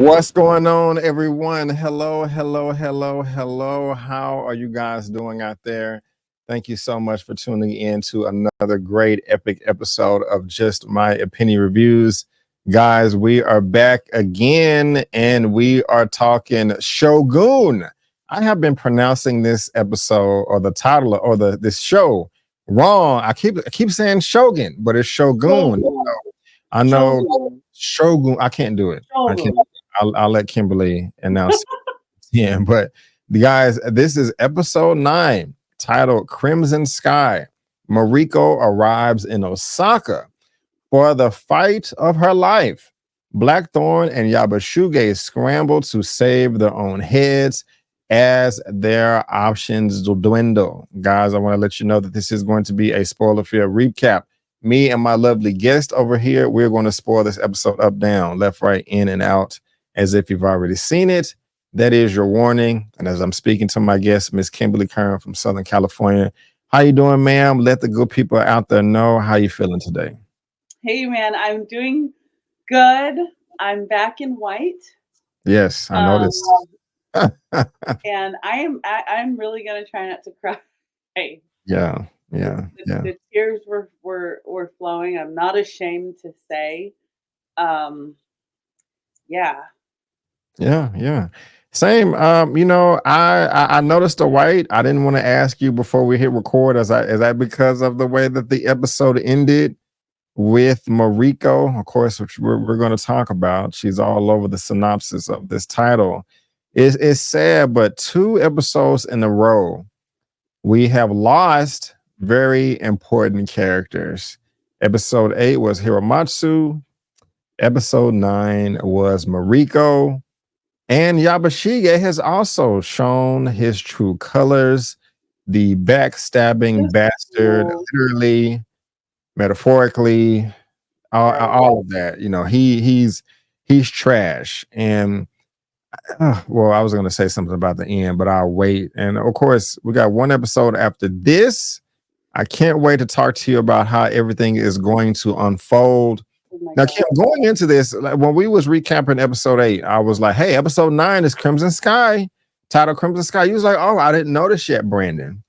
What's going on, everyone? Hello, hello, hello, hello. How are you guys doing out there? Thank you so much for tuning in to another great epic episode of Just My Opinion Reviews. Guys, we are back again and we are talking Shogun. I have been pronouncing this episode or the title or this show wrong. I keep saying Shogun, but it's Shogun. I know Shogun. I can't do it. I can't. I'll let Kimberly announce it. But the guys, this is episode 9, titled Crimson Sky. Mariko arrives in Osaka for the fight of her life. Blackthorn and Yabashuge scramble to save their own heads as their options dwindle. Guys, I want to let you know that this is going to be a spoiler-filled recap. Me and my lovely guest over here, we're going to spoil this episode up, down, left, right, in, and out as if you've already seen it. That is your warning. And as I'm speaking to my guest, Miss Kimberly Kern from Southern California, how you doing, ma'am? Let the good people out there know how you feeling today. Hey, man, I'm doing good. I'm back in white. Yes, I noticed. And I'm really gonna try not to cry. Yeah. The tears were flowing. I'm not ashamed to say. Yeah. Same. I noticed the white. I didn't want to ask you before we hit record. Is that because of the way that the episode ended with Mariko, of course, which we're going to talk about. She's all over the synopsis of this title. It's sad, but 2 episodes in a row, we have lost very important characters. Episode 8 was Hiramatsu. Episode 9 was Mariko. And Yabashige has also shown his true colors. The backstabbing bastard, literally, metaphorically, all of that. You know, he's trash. And well, I was going to say something about the end, but I'll wait. And of course, we got 1 episode after this. I can't wait to talk to you about how everything is going to unfold. Now, Kim, going into this, like, when we was recapping episode 8, I was like, hey, episode 9 is Crimson Sky, title Crimson Sky. You was like, oh, I didn't notice yet, Brandon.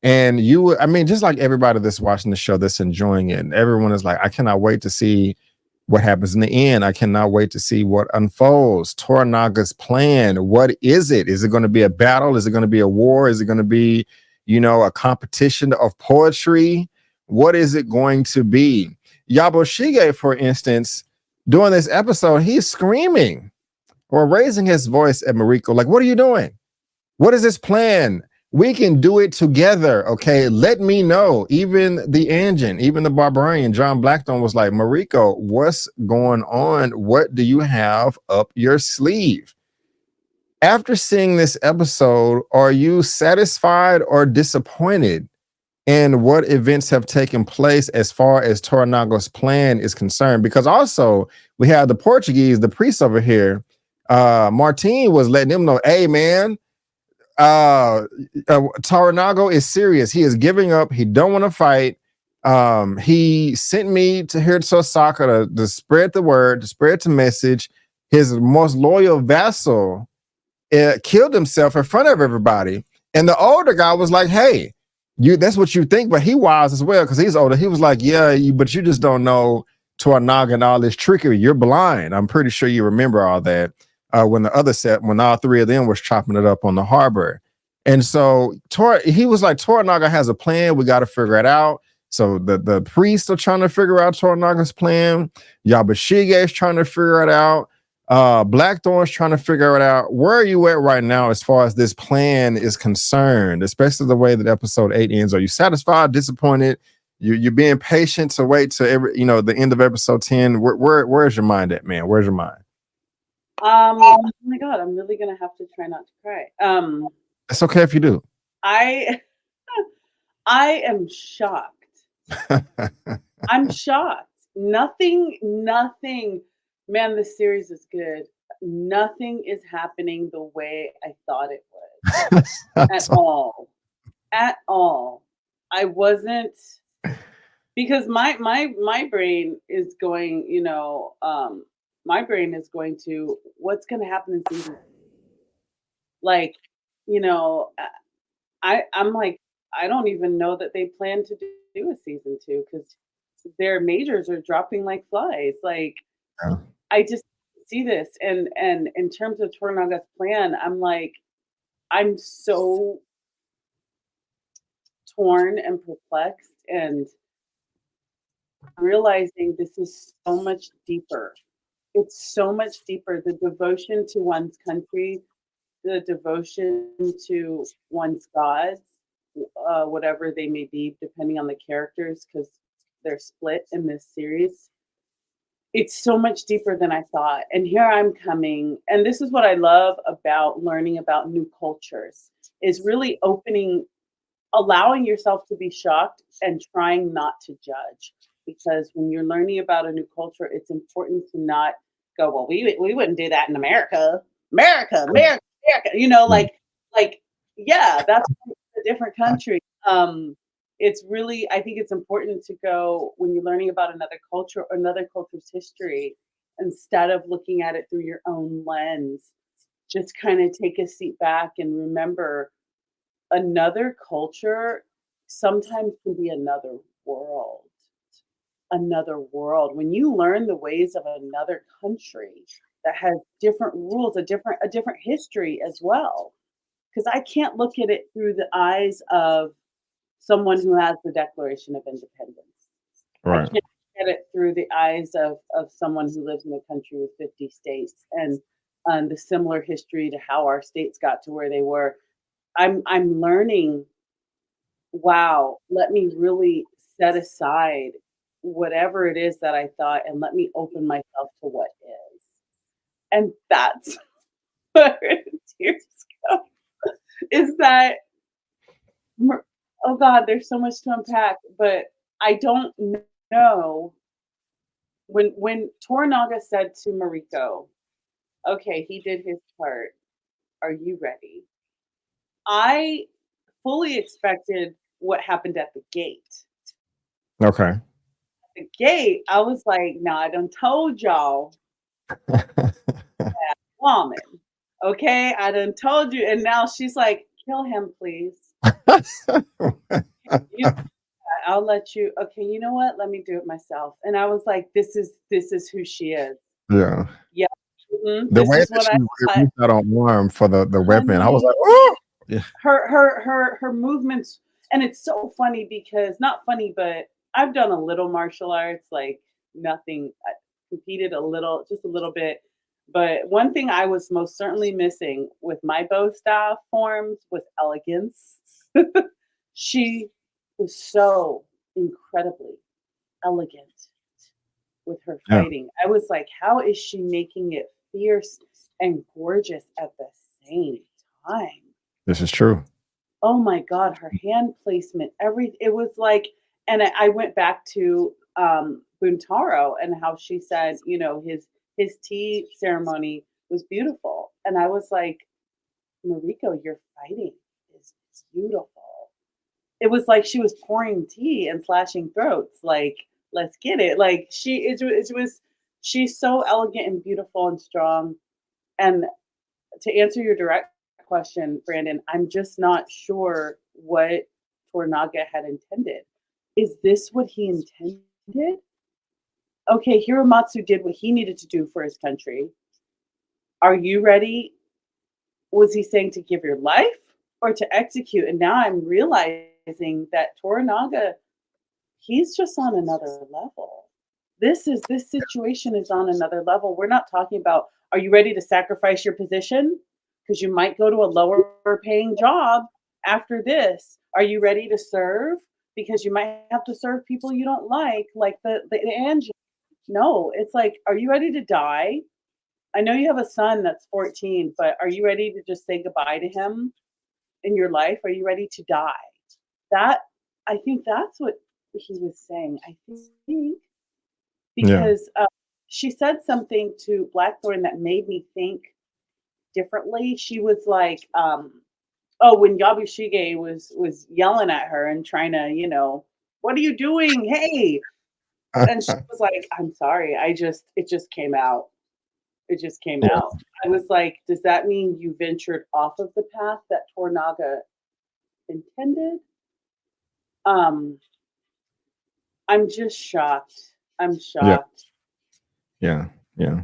And I mean, just like everybody that's watching the show that's enjoying it, and everyone is like, I cannot wait to see what happens in the end. I cannot wait to see what unfolds. Toranaga's plan, what is it? Is it going to be a battle? Is it going to be a war? Is it going to be, a competition of poetry? What is it going to be? Yaboshige, for instance, during this episode, he's screaming or raising his voice at Mariko, like, what are you doing? What is this plan? We can do it together, okay? Let me know. Even the engine, even the barbarian, John Blackthorne, was like, Mariko, what's going on? What do you have up your sleeve? After seeing this episode, are you satisfied or disappointed in what events have taken place as far as Toranaga's plan is concerned? Because also, we have the Portuguese, the priest over here, Martin was letting them know, hey, man, Toranaga is serious. He is giving up. He don't want to fight. He sent me here to Osaka to spread the word, to spread the message. His most loyal vassal killed himself in front of everybody. And the older guy was like, hey, that's what you think, but he wise as well because he's older. He was like, yeah, but you just don't know Toranaga and all this trickery. You're blind. I'm pretty sure you remember all that. When all 3 of them was chopping it up on the harbor. And so he was like, Toranaga has a plan. We got to figure it out. So the priests are trying to figure out Toranaga's plan. Yabashige is trying to figure it out. Blackthorn's trying to figure it out. Where are you at right now as far as this plan is concerned, especially the way that episode 8 ends? Are you satisfied, disappointed? You're being patient to wait to the end of episode 10. Where's your mind at, man? Where's your mind? Oh my God, I'm really gonna have to try not to cry. It's okay if you do. I am shocked. I'm shocked. Nothing. Man, this series is good. Nothing is happening the way I thought it would. At all. I wasn't, because my brain is going, my brain is going to what's going to happen in season, like, you know, I'm like, I don't even know that they plan to do a season 2 because their majors are dropping like flies. Like, Yeah. I just see this, and in terms of Toranaga's plan, I'm like, I'm so torn and perplexed, and realizing this is so much deeper. It's so much deeper. The devotion to one's country, the devotion to one's gods, whatever they may be, depending on the characters, because they're split in this series. It's so much deeper than I thought. And here I'm coming, and this is what I love about learning about new cultures is really opening, allowing yourself to be shocked and trying not to judge. Because when you're learning about a new culture, it's important to not go, well, we wouldn't do that in America. America, Mm. like yeah, that's a different country. It's really, I think it's important to go when you're learning about another culture or another culture's history, instead of looking at it through your own lens, just kind of take a seat back and remember another culture sometimes can be another world. Another world. When you learn the ways of another country that has different rules, a different history as well. Because I can't look at it through the eyes of someone who has the Declaration of Independence. I Right. can't get it through the eyes of someone who lives in a country with 50 states and the similar history to how our states got to where they were. I'm learning, wow, let me really set aside whatever it is that I thought and let me open myself to what is. And that's where tears go, is that mer oh god, there's so much to unpack, but I don't know when Toranaga said to Mariko, "Okay, he did his part. Are you ready?" I fully expected what happened at the gate. Okay. The gate, I was like, "Nah, I done told y'all, woman, okay? I done told you." And now she's like, "Kill him, please. You I'll let you, okay, you know what? Let me do it myself." And I was like, this is who she is. Yeah. Yeah, The this way is that what she I thought. reached out on arm for the weapon, I was Honey, like, "Oh!" Yeah. her movements, and it's so funny because not funny, but I've done a little martial arts, like nothing. I competed a little, just a little bit. But one thing I was most certainly missing with my bow staff forms was elegance. She was so incredibly elegant with her Yeah. fighting. I was like, how is she making it fierce and gorgeous at the same time? This is true. Oh my god, her hand placement, it was like, and I went back to, Buntaro and how she said, his tea ceremony was beautiful, and I was like, "Mariko, your fighting is beautiful." It was like she was pouring tea and slashing throats, like, "Let's get it." Like, it was she's so elegant and beautiful and strong, and to answer your direct question, Brandon, I'm just not sure what Tornaga had intended. Is this what he intended? Okay, Hiramatsu did what he needed to do for his country. Are you ready? Was he saying to give your life or to execute? And now I'm realizing that Toranaga, he's just on another level. This situation is on another level. We're not talking about, are you ready to sacrifice your position? Because you might go to a lower paying job after this. Are you ready to serve? Because you might have to serve people you don't like the Angie. No, it's like, are you ready to die? I know you have a son that's 14, but are you ready to just say goodbye to him in your life? Are you ready to die? That, I think that's what he was saying. I think Yeah. because she said something to Blackthorn that made me think differently. She was like, "Oh, when Yabushige was yelling at her and trying to, what are you doing? Hey!" And she was like, "I'm sorry. It just came out." It just came Yeah. out. I was like, does that mean you ventured off of the path that Tornaga intended? Um, I'm just shocked. I'm Yeah. shocked. Yeah. Yeah.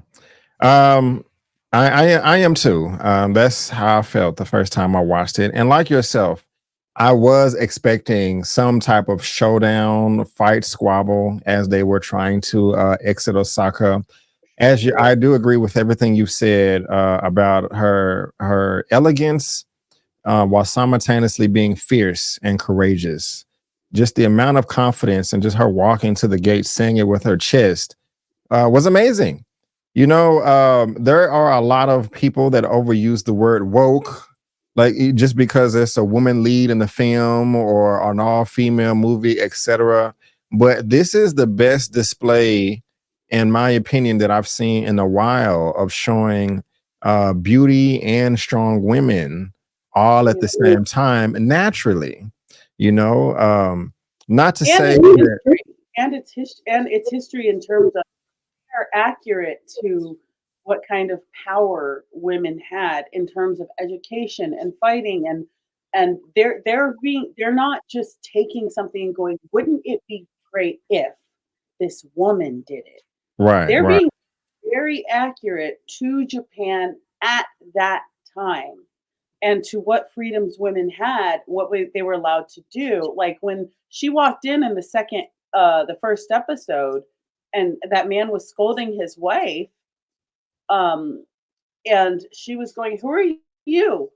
Um, I am too. That's how I felt the first time I watched it. And like yourself, I was expecting some type of showdown, fight, squabble as they were trying to exit Osaka. As you, Sure. I do agree with everything you said about her elegance, while simultaneously being fierce and courageous. Just the amount of confidence and just her walking to the gate, saying it with her chest, was amazing. There are a lot of people that overuse the word woke, like just because it's a woman lead in the film or an all female movie, etc. But this is the best display, in my opinion, that I've seen in a while of showing beauty and strong women all at Yeah. the same time naturally. You know, not to And say its that, history. And its history in terms of are accurate to what kind of power women had in terms of education and fighting and they're not just taking something and going, wouldn't it be great if this woman did it? right, They're right, being very accurate to Japan at that time and to what freedoms women had, they were allowed to do. Like when she walked in the first episode, and that man was scolding his wife, um, and she was going, "Who are you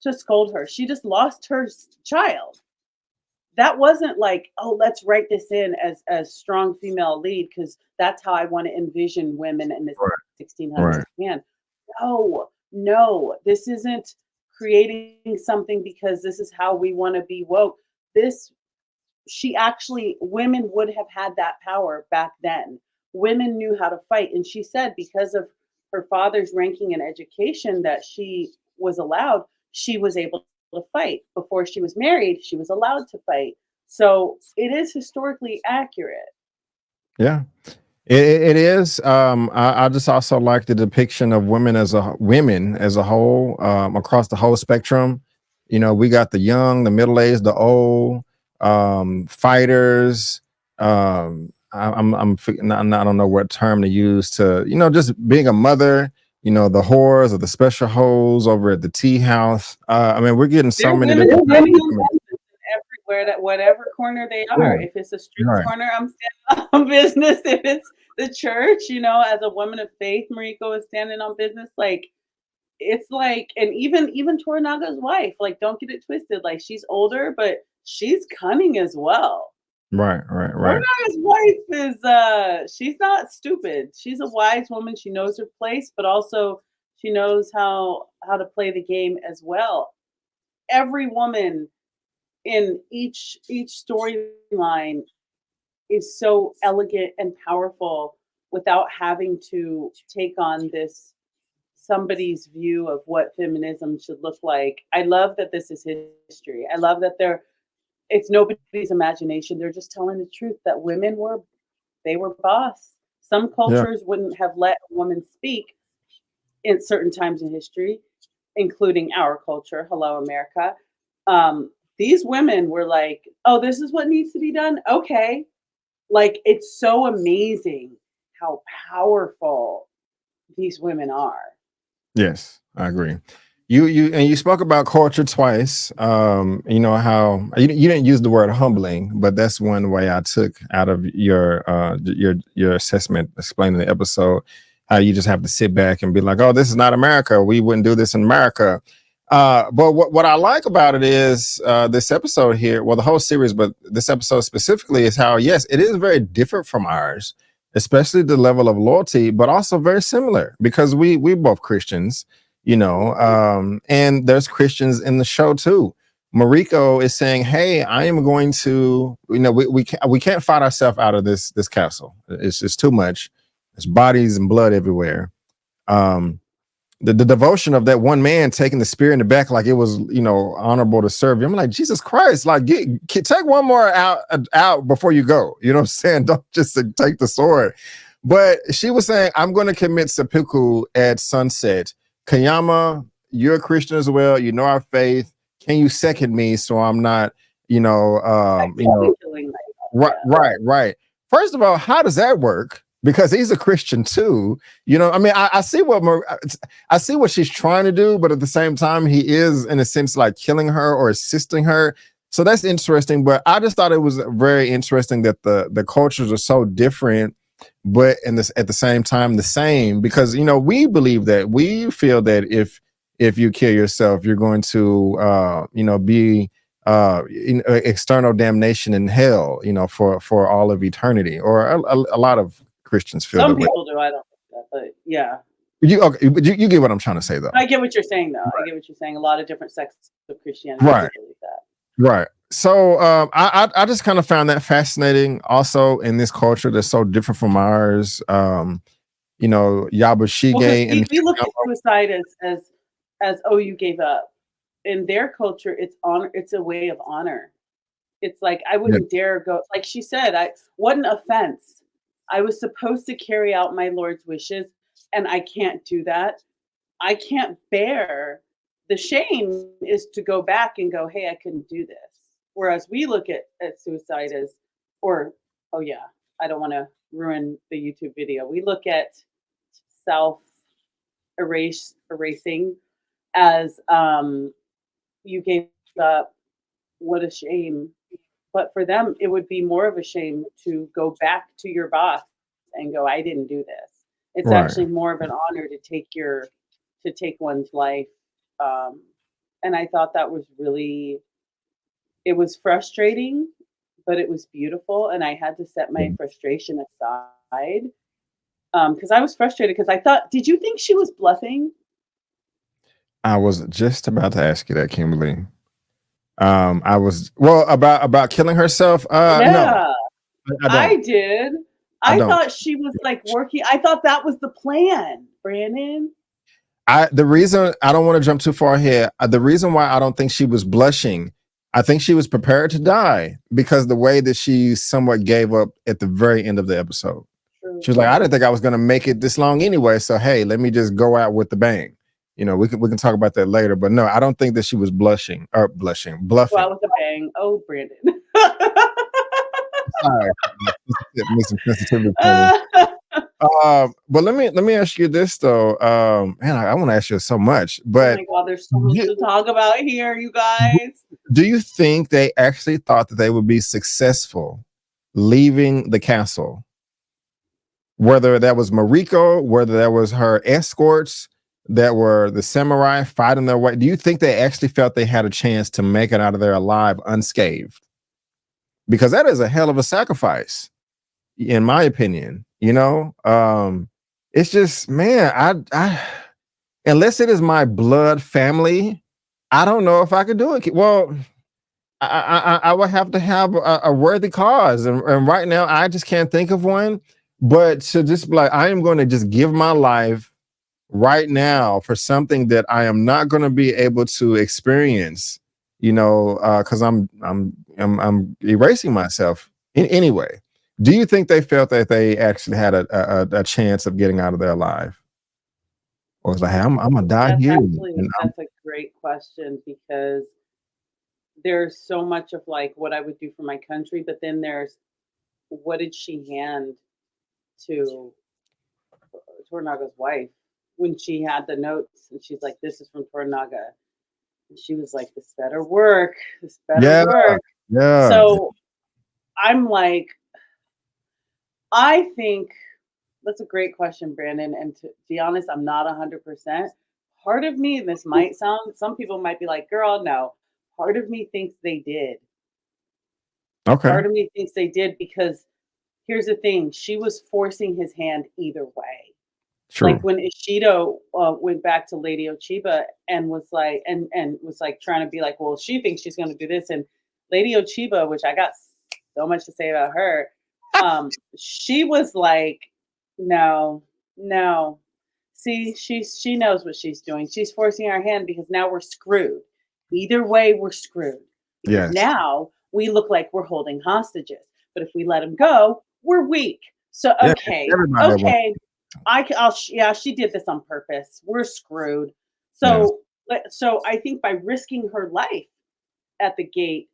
to scold her? She just lost her child." That wasn't like, "Oh, let's write this in as strong female lead because that's how I want to envision women in the right, 1600s right. Japan." No, no, this isn't creating something because this is how we want to be woke. This she actually women would have had that power back then. Women knew how to fight, and she said because of her father's ranking and education that she was allowed, she was able to fight. Before she was married, she was allowed to fight. So it is historically accurate. Yeah. It is. I just also like the depiction of women as a whole, across the whole spectrum. We got the young, the middle aged, the old, fighters. I don't know what term to use to, just being a mother. The whores or the special hoes over at the tea house. I mean, we're getting There so are many women different types standing of on women. business everywhere, that whatever corner they are. Yeah, If it's a street right, corner, I'm standing on business. If it's the church, as a woman of faith, Mariko is standing on business. Like it's like, and even Toranaga's wife, like don't get it twisted. Like she's older, but she's cunning as well. right, right, right. Toranaga's wife is she's not stupid. She's a wise woman. She knows her place, but also she knows how to play the game as well. Every woman in each storyline is so elegant and powerful without having to take on this somebody's view of what feminism should look like. I love that this is history. I love that it's nobody's imagination. They're just telling the truth that they were boss. Some Yeah, cultures wouldn't have let a woman speak in certain times in history, including our culture. Hello, America. These women were like, "Oh, this is what needs to be done." Okay, like it's so amazing how powerful these women are. yes, I agree. You spoke about culture twice. How you didn't use the word humbling, but that's one way I took out of your assessment explaining the episode. How you just have to sit back and be like, "Oh, this is not America. We wouldn't do this in America." But what I like about it is this episode here, well, the whole series, but this episode specifically is how, yes, it is very different from ours, especially the level of loyalty, but also very similar because we both Christians, and there's Christians in the show too. Mariko is saying, "Hey, I am going to, we can't fight ourselves out of this castle. It's just too much. There's bodies and blood everywhere." Um, the devotion of that one man taking the spear in the back like it was, honorable to serve you. I'm like, Jesus Christ, like take one more out before you go. You know what I'm saying? Don't just take the sword. But she was saying, I'm going to commit seppuku at sunset. Kayama, you're a Christian as well. You know our faith. Can you second me so I'm not, Killing right, myself. right, right. First of all, how does that work? Because he's a Christian too. You know, I mean, I see I see what she's trying to do, but at the same time, he is in a sense like killing her or assisting her. So that's interesting. But I just thought it was very interesting that the cultures are so different, but in this at the same time the same. Because we believe that we feel that if you kill yourself, you're going to be external damnation in hell, for all of eternity, or a lot of Christians feel Some that way. people do. I don't think that, but yeah, Okay, but you get what I'm trying to say, though. I get what you're saying, though. I get what you're saying. A lot of different sects of Christianity do Right, believe that. right. So I just kind of found that fascinating. Also, in this culture that's so different from ours, Well, because Yabushige and we look at suicide as oh, you gave up. In their culture, it's honor. It's a way of honor. It's like I yeah, wouldn't dare go. Like she said, what an offense. I was supposed to carry out my Lord's wishes, and I can't do that. I can't bear the shame is to go back and go, hey, I couldn't do this. Whereas we look at suicide as, or, oh yeah, I don't want to ruin the YouTube video. We look at self erasing as you gave up, what a shame. But for them, it would be more of a shame to go back to your boss and go, I didn't do this. It's right. actually more of an honor to take one's life. Um, and I thought that was really, it was frustrating, but it was beautiful. And I had to set my frustration aside because I was frustrated because I thought, did you think she was bluffing? I was just about to ask you that, Kimberly. I was well about killing herself. No, Yeah, I don't. I did. I I don't. thought she was like working. I thought that was the plan, Brandon. The reason I don't want to jump too far ahead, the reason why I don't think she was blushing, I think she was prepared to die because the way that she somewhat gave up at the very end of the episode. True. She was like, I didn't think I was going to make it this long anyway. So hey, let me just go out with the bang. We can talk about that later. But no, I don't think that she was Go out bluffing. with a bang. Oh, Brandon. Sorry, me some sensitivity. Oh But let me ask you this though. Man, I want to ask you so much, but my God, there's so much to talk about here, you guys. do you think they actually thought that they would be successful leaving the castle? Whether that was Mariko, whether that was her escorts that were the samurai fighting their way, do you think they actually felt they had a chance to make it out of there alive unscathed? Because that is a hell of a sacrifice, in my opinion. It's just, man, I unless it is my blood family, I don't know if I could do it. Well, I would have to have a worthy cause, and right now I just can't think of one. But to just be like, I am going to just give my life right now for something that I am not going to be able to experience, because I'm erasing myself anyway. Do you think they felt that they actually had a chance of getting out of there alive, or was like, hey, I'm gonna die here? That's a great question because there's so much of like what I would do for my country, but then there's what did she hand to Tornaga's wife when she had the notes and she's like, this is from Tornaga. And she was like, this better work. This better Yeah, work. yeah. So I'm like, I think that's a great question, Brandon. And to be honest, I'm not 100%. Part of me, and this might sound, some people might be like, girl, no. Part of me thinks they did. Okay. Part of me thinks they did because here's the thing she was forcing his hand either way. Like True. when Ishido went back to Lady Ochiba and was like, and was like trying to be like, well, she thinks she's going to do this, and Lady Ochiba, which I got so much to say about her, she was like, no, no. See, she knows what she's doing. She's forcing our hand because now we're screwed. Either way, we're screwed because Yes. now we look like we're holding hostages. But if we let them go, we're weak. So Yeah, everybody at one. okay. Yeah, she did this on purpose. We're screwed. Yeah. So I think by risking her life at the gate,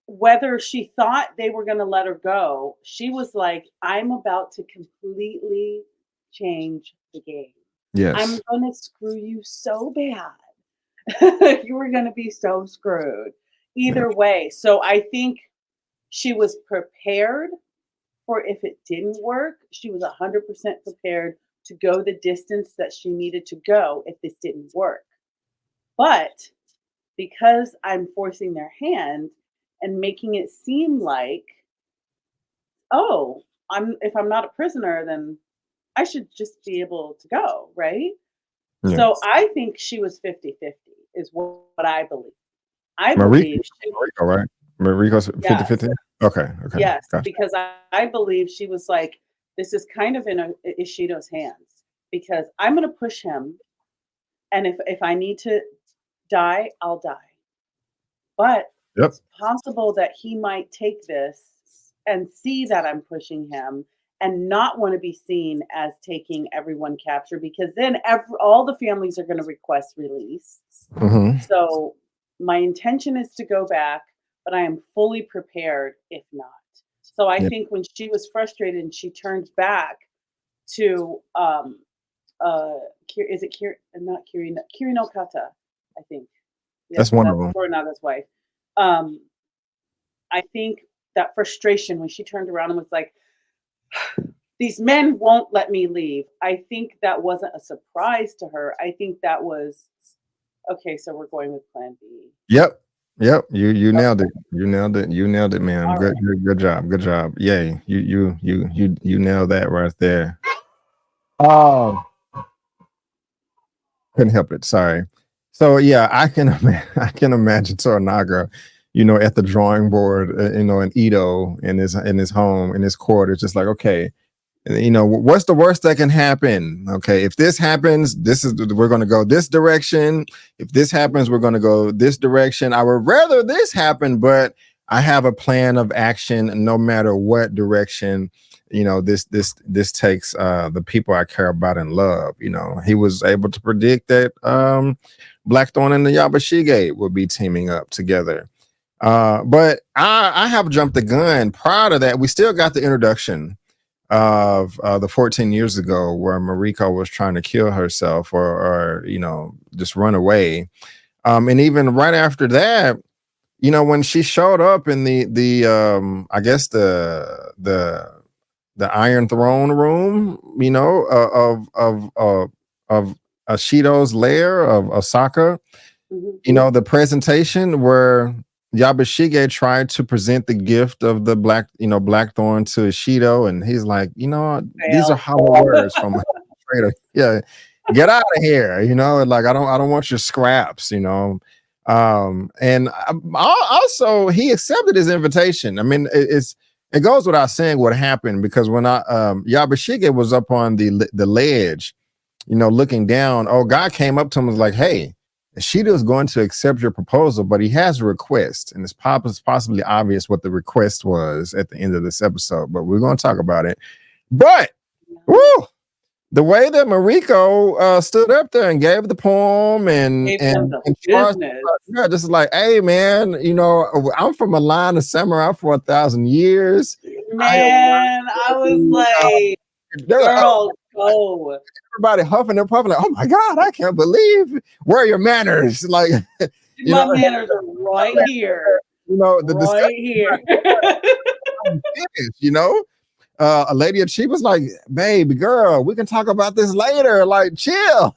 whether she thought they were going to let her go, she was like, I'm about to completely change the game. I'm Yes. going to screw you so bad. You were going to be so screwed Yeah. either way. So I think she was prepared for if it didn't work. She was 100% prepared to go the distance that she needed to go if this didn't work. But because I'm forcing their hand and making it seem like, oh, if I'm not a prisoner, then I should just be able to go, right? Yeah. So I think she was 50-50 is what I believe. I Mariko, believe she Mariko, right? Mariko's 50-50? yes, Okay, okay. yes, Gotcha. because I believe she was like, this is kind of in Ishido's hands because I'm gonna push him, and if I need to die, I'll die. But Yep. it's possible that he might take this and see that I'm pushing him and not want to be seen as taking everyone captured because then all the families are going to request release. Hmm. So my intention is to go back, but I am fully prepared if not. So I Yeah. think when she was frustrated and she turned back to is it not Kirino Kata, I think. Yes, That's one of that's them. Toranaga's wife. Um, I think that frustration when she turned around and was like, "These men won't let me leave." I think that wasn't a surprise to her. I think that was okay. So we're going with Plan B. Yep. Yep. You nailed Okay, it. You nailed it. You nailed it, ma'am. all Good, right. good, good job. Good job. Yay. You nailed that right there. Oh, couldn't help it. Sorry. So yeah, I can imagine Toranaga, at the drawing board, in Edo in his home in his court. It's just like, okay, what's the worst that can happen? Okay, if this happens, we're going to go this direction. If this happens, we're going to go this direction. I would rather this happen, but I have a plan of action no matter what direction this takes the people I care about and love. He was able to predict that Blackthorn and the Yabashige would be teaming up together. But I have jumped the gun. Prior to that, we still got the introduction of the 14 years ago where Mariko was trying to kill herself or just run away. And even right after that, when she showed up in the I guess the Iron Throne room, of Ashido's lair of Osaka, Mhm. the presentation where Yabashige tried to present the gift of the Blackthorn to Ishido, and he's like, these are Failed. hollow words from a traitor. Yeah, get out of here. Like I don't want your scraps. And also he accepted his invitation. I mean, it goes without saying what happened because when Yabashige was up on the ledge, looking down, oh, God came up to him and was like, hey, Ishida is going to accept your proposal, but he has a request. And it's possibly obvious what the request was at the end of this episode, but we're going to talk about it. But, woo, the way that Mariko stood up there and gave the poem and Gave him and the and charged, business. yeah, just like, hey man, I'm from a line of samurai for 1,000 years. I am Man, I was worthy. like, They're like, oh, girl, go. everybody huffing and puffing, like, oh my God, I can't believe where are your manners? Like, you My know, manners are right here. the discussion Right here. finished, a lady at she was like, baby girl, we can talk about this later. Like, chill.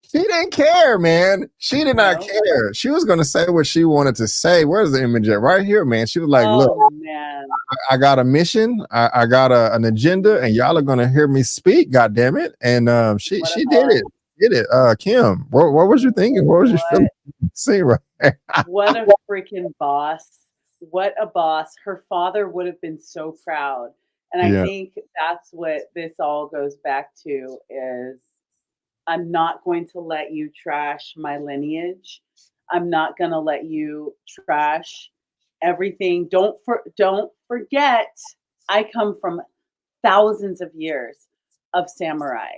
She didn't care, man. She did not No. care. She was going to say what she wanted to say. Where's the image at? Right here, man. She was like, look, Oh man. I got a mission. I got an agenda, and y'all are going to hear me speak. God damn it! And What a she did boss. it. Did it. Kim, what was you thinking? What was you feeling? What See right. what a freaking boss. What a boss. Her father would have been so proud. And I Yeah. think that's what this all goes back to is I'm not going to let you trash my lineage. I'm not going to let you trash Everything. Don't forget, I come from thousands of years of samurai.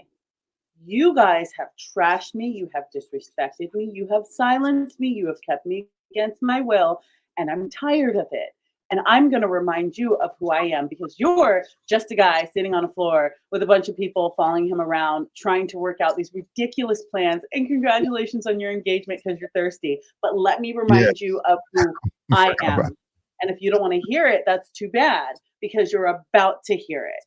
You guys have trashed me, you have disrespected me, you have silenced me, you have kept me against my will, and I'm tired of it. And I'm going to remind you of who I am because you're just a guy sitting on a floor with a bunch of people following him around, trying to work out these ridiculous plans. And congratulations on your engagement because you're thirsty. But let me Yeah, remind you of who I I forgot about am. And if you don't want to hear it, that's too bad because you're about to hear it.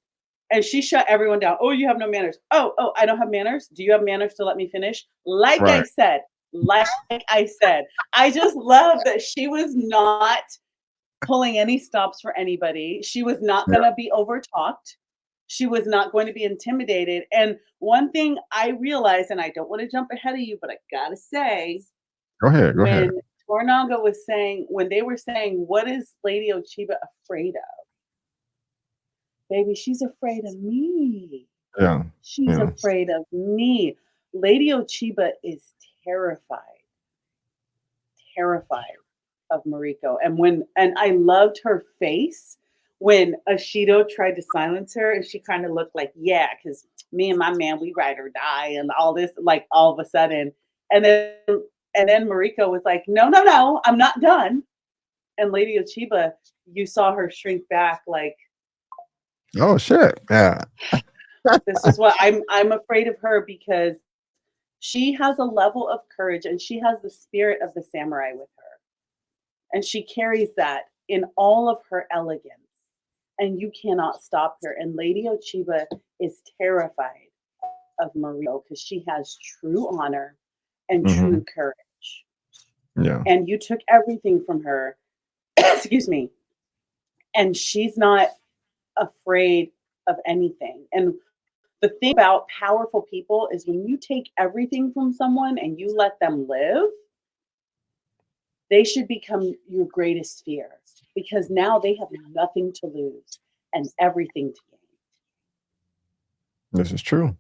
And she shut everyone down. Oh, you have no manners. Oh, I don't have manners. Do you have manners to let me finish? it. Like Right. I said, like I said, I just love that she was not pulling any stops for anybody. She was not Yeah. going to be overtalked. She was not going to be intimidated. And one thing I realized, and I don't want to jump ahead of you, but I gotta say, Go ahead. Go ahead. when Tornaga was saying, when they were saying, what is Lady Ochiba afraid of? Baby, she's afraid of me. Yeah. She's Yeah. afraid of me. Lady Ochiba is terrified, terrified of Mariko. And I loved her face when Ashido tried to silence her and she kind of looked like, yeah, because me and my man, we ride or die and all this, like all of a sudden. And then and then Mariko was like, no, no, no, I'm not done. And Lady Ochiba, you saw her shrink back like, Oh shit. Yeah. this is what I'm afraid of her because she has a level of courage and she has the spirit of the samurai with her. And she carries that in all of her elegance. And you cannot stop her. And Lady Ochiba is terrified of Mariko because she has true honor and Hmm. true courage. Yeah. And you took everything from her, excuse me, and she's not afraid of anything. And the thing about powerful people is when you take everything from someone and you let them live, they should become your greatest fear because now they have nothing to lose and everything to gain. This is true.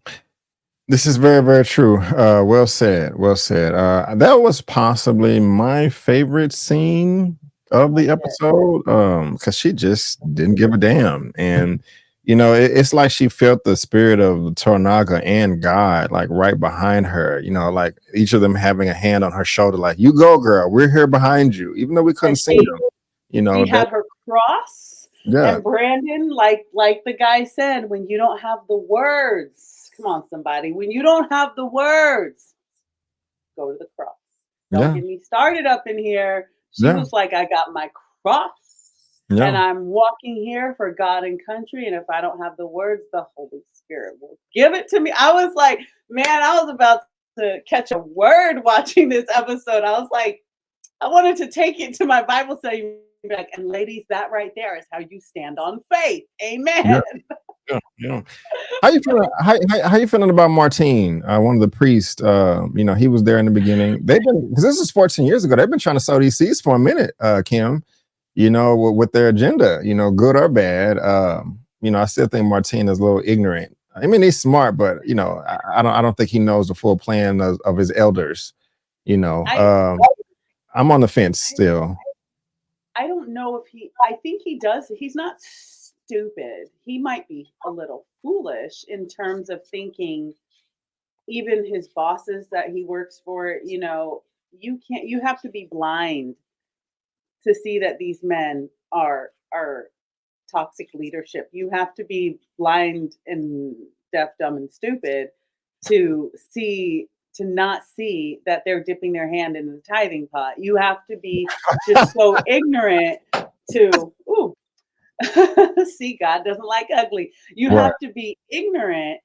This is very, very true. Well said. Well said. That was possibly my favorite scene of the Was it? episode. Because she just didn't give a damn. And it's like she felt the spirit of Tornaga and God like right behind her, like each of them having a hand on her shoulder, like, you go, girl, we're here behind you, even though we couldn't And see them, she that had her cross. yeah, And Brandon, like the guy said, when you don't have the words, come on, somebody, when you don't have the words, go to the cross. Don't yeah, get me started up in here. She yeah, was like, I got my cross and yeah. I'm walking here for God and country. And if I don't have the words, the Holy Spirit will give it to me. I was like, man, I was about to catch a word watching this episode. I was like, I wanted to take it to my Bible study. Like, and ladies, that right there is how you stand on faith. Yeah. Amen. Yeah, yeah. How you feeling? How you feeling about Martine, one of the priests? He was there in the beginning. They've been, because this is 14 years ago. They've been trying to sow these seeds for a minute, Kim. With their agenda, good or bad. I still think Martine is a little ignorant. I mean, he's smart, but I don't think he knows the full plan of his elders. You know, I um, I'm on the fence still. I don't know if I think he does. He's not stupid. He might be a little foolish in terms of thinking even his bosses that he works for, you have to be blind to see that these men are toxic leadership. You have to be blind and deaf, dumb, and stupid to not see that they're dipping their hand in the tithing pot. You have to be just so ignorant to ooh, see, God doesn't like ugly. You Right. have to be ignorant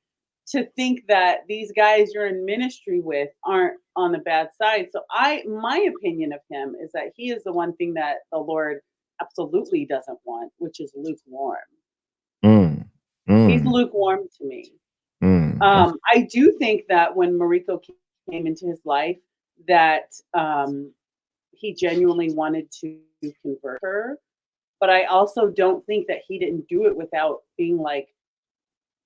to think that these guys you're in ministry with aren't on the bad side. So my opinion of him is that he is the one thing that the Lord absolutely doesn't want, which is lukewarm. Mm, He's mm, lukewarm to me. okay. I do think that when Mariko came into his life, that he genuinely wanted to convert her. But I also don't think that he didn't do it without being like,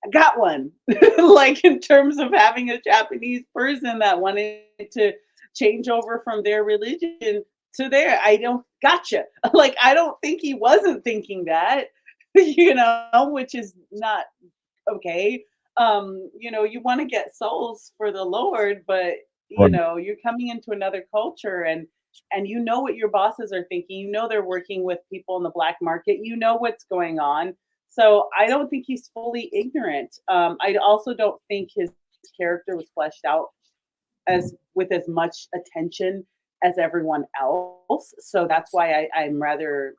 I got one. Like in terms of having a Japanese person that wanted to change over from their religion to there. I don't gotcha. Like I don't think he wasn't thinking that, you know, which is not okay. You know, you want to get souls for the Lord, but you Right. know, you're coming into another culture and you know what your bosses are thinking. You know they're working with people in the black market. You know what's going on. So I don't think he's fully ignorant. I also don't think his character was fleshed out as with as much attention as everyone else. So that's why I'm rather,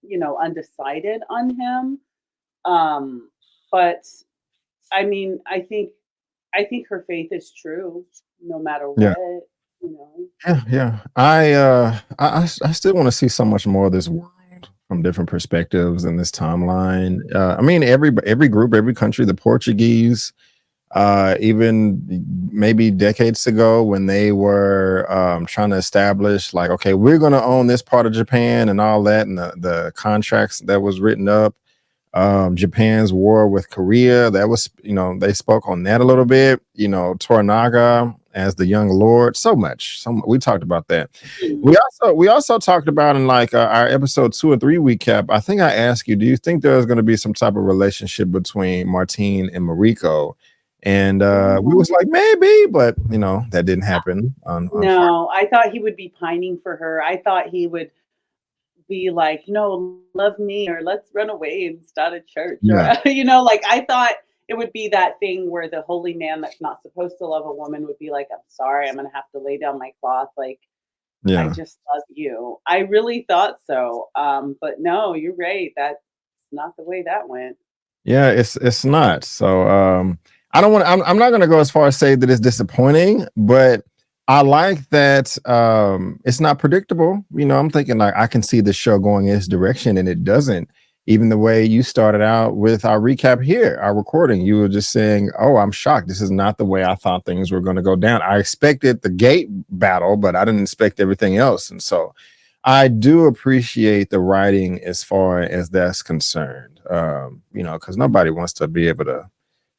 you know, undecided on him. But I mean, I think her faith is true no matter Yeah. what, you know. Yeah, yeah. I still want to see so much more of this world from different perspectives in this timeline. I mean, every group, every country, the Portuguese, even maybe decades ago when they were trying to establish, like, okay, we're going to own this part of Japan and all that, and the contracts that was written up. Japan's war with Korea, that was, you know, they spoke on that a little bit. You know, Toranaga as the young lord, so much. We talked about that. Mhm. We also talked about in like our episode 2 or 3 recap. I think I asked you, do you think there's going to be some type of relationship between Martine and Mariko? And we Oh, was like maybe, but you know that didn't happen. On no, I thought he would be pining for her. I thought he would be like, "No, love me," or "Let's run away and start a church," or yeah, you know, like I thought it would be that thing where the holy man that's not supposed to love a woman would be like, "I'm sorry, I'm gonna have to lay down my cloth. Like I yeah. just love you." I really thought so. But no, you're right. That's not the way that went. Yeah, it's not. So I don't want I'm not gonna go as far as say that it's disappointing, but I like that it's not predictable. You know, I'm thinking like I can see the show going in this direction and it doesn't. Even the way you started out with our recap here, our recording, you were just saying, "Oh, I'm shocked. This is not the way I thought things were going to go down. I expected the gate battle, but I didn't expect everything else." And so I do appreciate the writing as far as that's concerned. You know, because nobody wants to be able to,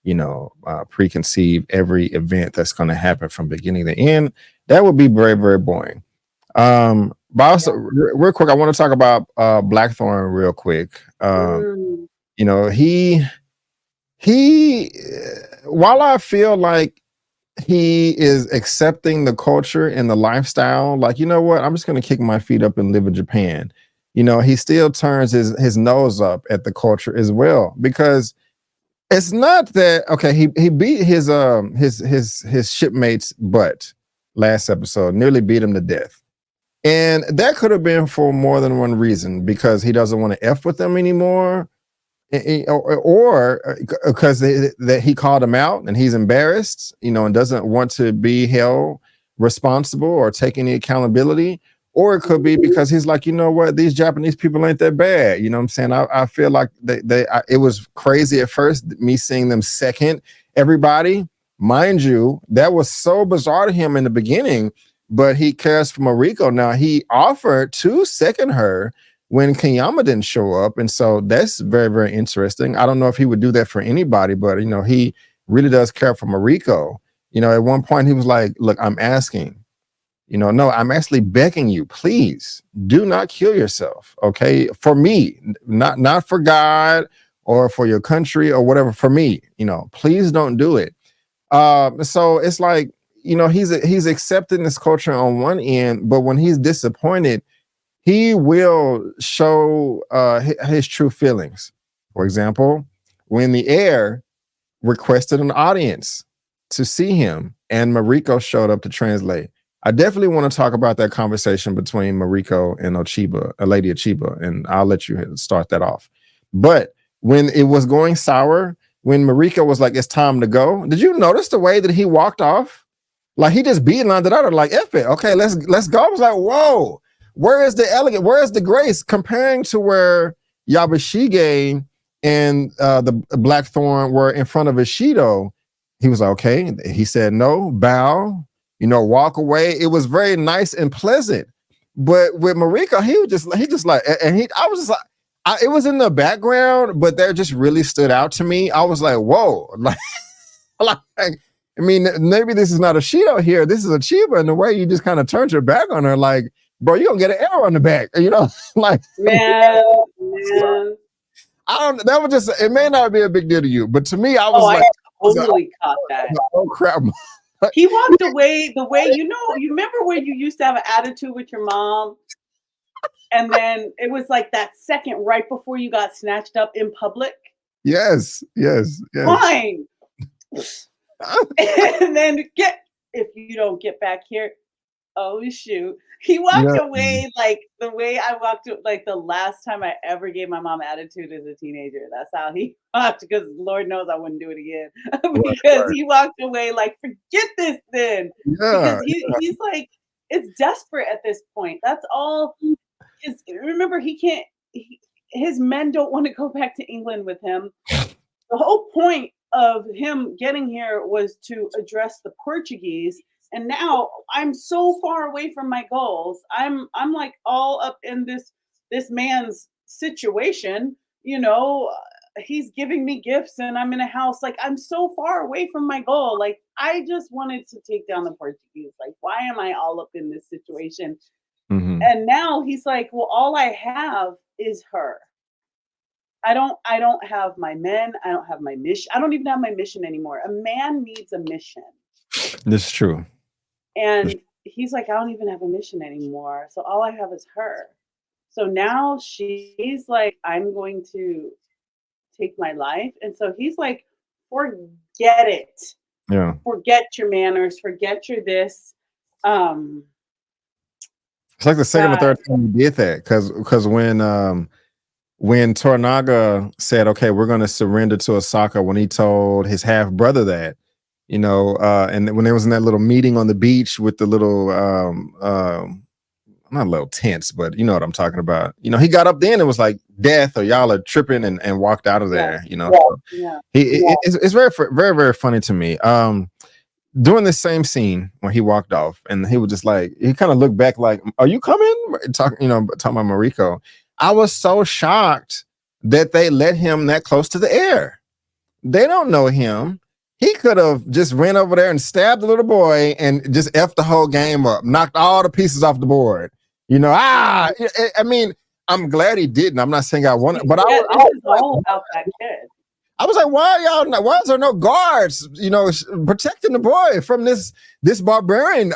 you know, preconceive every event that's going to happen from beginning to end. That would be very, very boring. But also, Yeah. real quick, I want to talk about Blackthorn real quick. Mm, You know, he, while I feel like he is accepting the culture and the lifestyle. Like, you know what? I'm just going to kick my feet up and live in Japan. You know, he still turns his nose up at the culture as well because it's not that okay. He beat his shipmate's butt last episode, nearly beat him to death. And that could have been for more than one reason because he doesn't want to F with them anymore or because that he called him out and he's embarrassed, you know, and doesn't want to be held responsible or take any accountability. Or it could be because he's like, you know what, these Japanese people ain't that bad. You know what I'm saying? I feel like it was crazy at first, me seeing them second everybody. Mind you, that was so bizarre to him in the beginning, but he cares for Mariko. Now, he offered to second her when Kenyama didn't show up. And so that's very, very interesting. I don't know if he would do that for anybody, but you know, he really does care for Mariko. You know, at one point he was like, look, I'm asking, you know, no, I'm actually begging you, please do not kill yourself. Okay. For me, not for God or for your country or whatever, for me, you know, please don't do it. So it's like, you know, he's accepting this culture on one end, but when he's disappointed, he will show his true feelings. For example, when the heir requested an audience to see him, and Mariko showed up to translate. I definitely want to talk about that conversation between Mariko and Ochiba, Lady Ochiba, and I'll let you start that off. But when it was going sour, when Mariko was like, "It's time to go," did you notice the way that he walked off? Like he just beelined it out, like "F it, okay, let's go." I was like, "Whoa, where is the elegant? Where is the grace?" Comparing to where Yabashige and the Blackthorn were in front of Ishido, he was like, okay. He said no, bow, you know, walk away. It was very nice and pleasant. But with Mariko, he just like, and I was just like, it was in the background, but that just really stood out to me. I was like, whoa, like I mean, maybe this is not a Shido here. This is a Chiba, and the way you just kind of turned your back on her, like bro, you gonna get an arrow on the back, like Man, so, man. I don't. That was just. It may not be a big deal to you, but to me, I Oh, was I like, totally caught that. oh crap. He walked away the way you remember when you used to have an attitude with your mom, and then it was like that second right before you got snatched up in public? Yes, yes, yes. Fine. And then if you don't get back here, oh shoot. He walked Yeah, away like the way I walked like the last time I ever gave my mom attitude as a teenager. That's how he walked because Lord knows I wouldn't do it again. right, Because right. he walked away like, forget this then. Because Yeah, he's like, it's desperate at this point. That's all remember he can't his men don't want to go back to England with him. The whole point of him getting here was to address the Portuguese, and now I'm so far away from my goals. I'm like all up in this man's situation, you know. He's giving me gifts and I'm in a house, like I'm so far away from my goal. Like I just wanted to take down the Portuguese. Like why am I all up in this situation? hmm, And now he's like, well, all I have is her. I don't have my men, I don't have my mission. I don't even have my mission anymore. A man needs a mission. this is true. This- And he's like, I don't even have a mission anymore. So all I have is her. So now she's like, I'm going to take my life. And so he's like, forget it. Yeah, Forget your manners, forget your this. Um, it's like the second or God, third time you did that because when Tornaga said, "Okay, we're going to surrender to Osaka," when he told his half brother that, and when there was in that little meeting on the beach with the little, not little tents, but you know what I'm talking about. He got up then and was like, "Death, or y'all are tripping," and walked out of yeah, there. So yeah, it's very very very funny to me. During the same scene when he walked off, and he was just like, he kind of looked back like, "Are you coming?" Talking about Mariko. I was so shocked that they let him that close to the air. They don't know him. He could have just ran over there and stabbed the little boy and just effed the whole game up, knocked all the pieces off the board. I mean, I'm glad he didn't. I'm not saying I want it, but yeah. This is like, all about that kid. I was like, why are y'all not, why is there no guards, protecting the boy from this barbarian?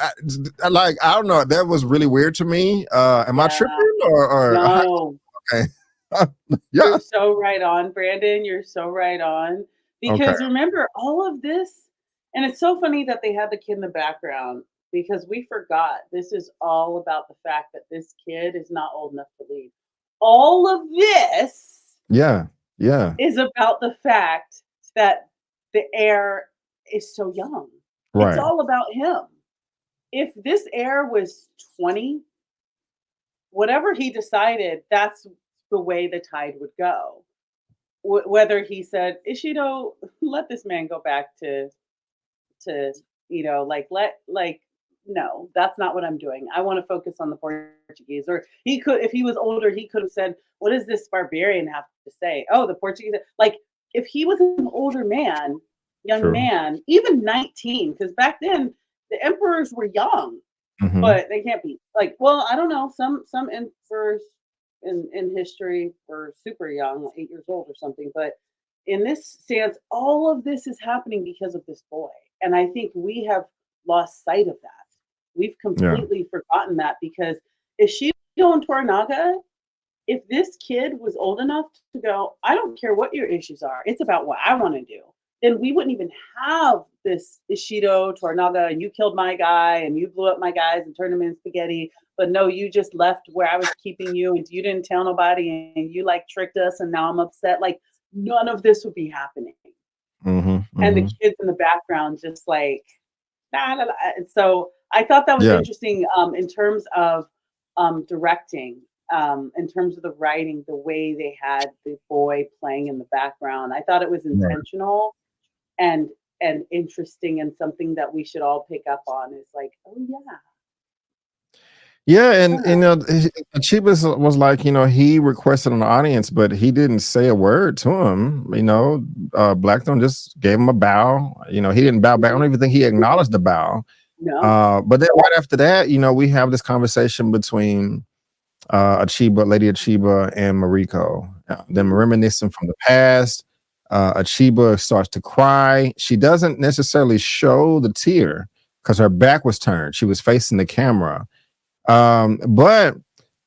Like, I don't know. That was really weird to me. Am I Yeah. tripping or No, okay. you're Yeah. so right on, Brandon. You're so right on. Okay. Because remember all of this, and it's so funny that they had the kid in the background because we forgot this is all about the fact that this kid is not old enough to leave. All of this Yeah. Yeah. is about the fact that the heir is so young. It's Right. all about him. If this heir was 20, whatever he decided, that's the way the tide would go. Whether he said, Ishido, let this man go back to like no, that's not what I'm doing. I want to focus on the Portuguese. Or he could, if he was older, he could have said, what does this barbarian have to say? Oh, the Portuguese. Like if he was an older man, young True. man, even 19, because back then the emperors were young, Hmm. but they can't be like, well, I don't know. Some emperors in history were super young, 8 years old or something. But in this stance, all of this is happening because of this boy. And I think we have lost sight of that. We've Yeah. completely forgotten that because if she and Tornaga, if this kid was old enough to go, I don't care what your issues are, it's about what I want to do, then we wouldn't even have this Ishido, Tornaga, and you killed my guy and you blew up my guys and turned them into spaghetti. But no, you just left where I was keeping you and you didn't tell nobody and you like tricked us and now I'm upset. Like none of this would be happening. Hmm. And the Hmm. kids in the background just like, nah, nah, nah. And so I thought that was Yeah. interesting in terms of directing, in terms of the writing, the way they had the boy playing in the background. I thought it was Right. intentional and interesting and something that we should all pick up on is like, oh yeah, Yeah, and huh, Chibas was like, he requested an audience, but he didn't say a word to him. Blackstone just gave him a bow. He didn't bow back. I don't even think he acknowledged the bow. No. But then right after that, we have this conversation between Achiba, Lady Achiba, and Mariko. Them Mhm. reminiscing from the past. Achiba starts to cry. She doesn't necessarily show the tear because her back was turned. She was facing the camera. But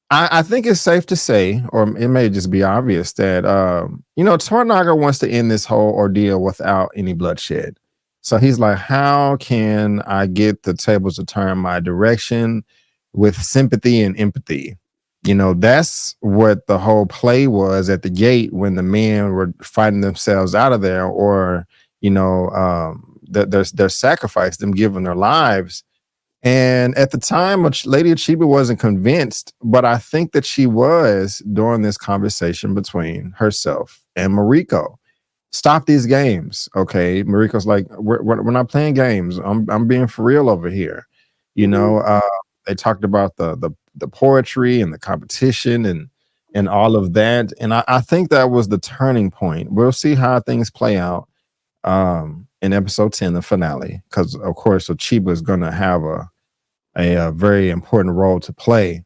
I think it's safe to say, or it may just be obvious, that Tornaga wants to end this whole ordeal without any bloodshed. So he's like, how can I get the tables to turn my direction with sympathy and empathy? That's what the whole play was at the gate when the men were fighting themselves out of there, or their sacrifice, them giving their lives. And at the time, Lady Chiba wasn't convinced, but I think that she was during this conversation between herself and Mariko. Stop these games, okay? Mariko's like, we're not playing games. I'm being for real over here. You know, Mhm. uh, they talked about the poetry and the competition and all of that, and I think that was the turning point. We'll see how things play out in episode 10, the finale, because of course, Chiba is going to have a very important role to play.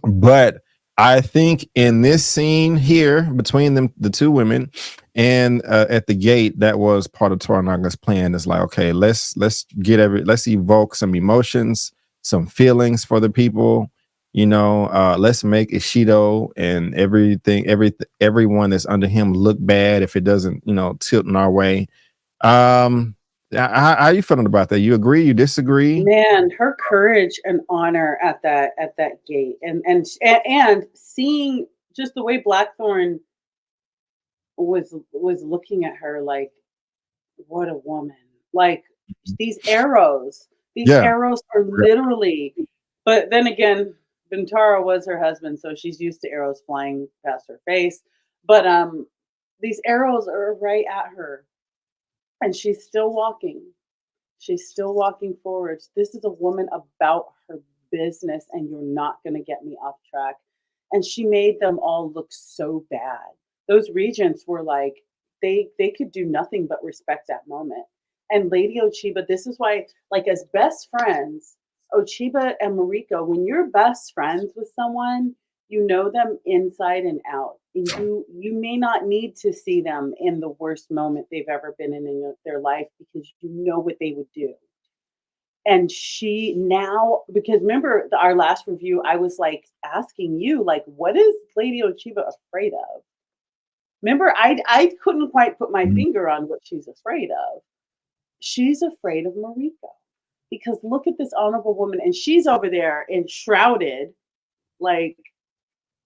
But I think in this scene here between them, the two women, and at the gate, that was part of Toranaga's plan. Is like, okay, let's evoke some emotions, some feelings for the people. Let's make Ishido and everyone that's under him look bad if it doesn't, tilt in our way. Um, how you feeling about that? You agree? You disagree? Man, her courage and honor at that gate, and seeing just the way Blackthorn was looking at her like, what a woman. Like these arrows, these Yeah. arrows are literally, but then again, Bintaro was her husband, so she's used to arrows flying past her face. But these arrows are right at her, and she's still walking. She's still walking forwards. This is a woman about her business, and you're not going to get me off track. And she made them all look so bad. Those regents were like, they could do nothing but respect that moment. And Lady Ochiba, this is why, like as best friends, Ochiba and Mariko, when you're best friends with someone, you know them inside and out. And you may not need to see them in the worst moment they've ever been in their life because you know what they would do. And she now, because remember our last review, I was like asking you, like, what is Lady Ochiba afraid of? Remember, I couldn't quite put my Mhm. finger on what she's afraid of. She's afraid of Mariko because look at this honorable woman, and she's over there enshrouded, like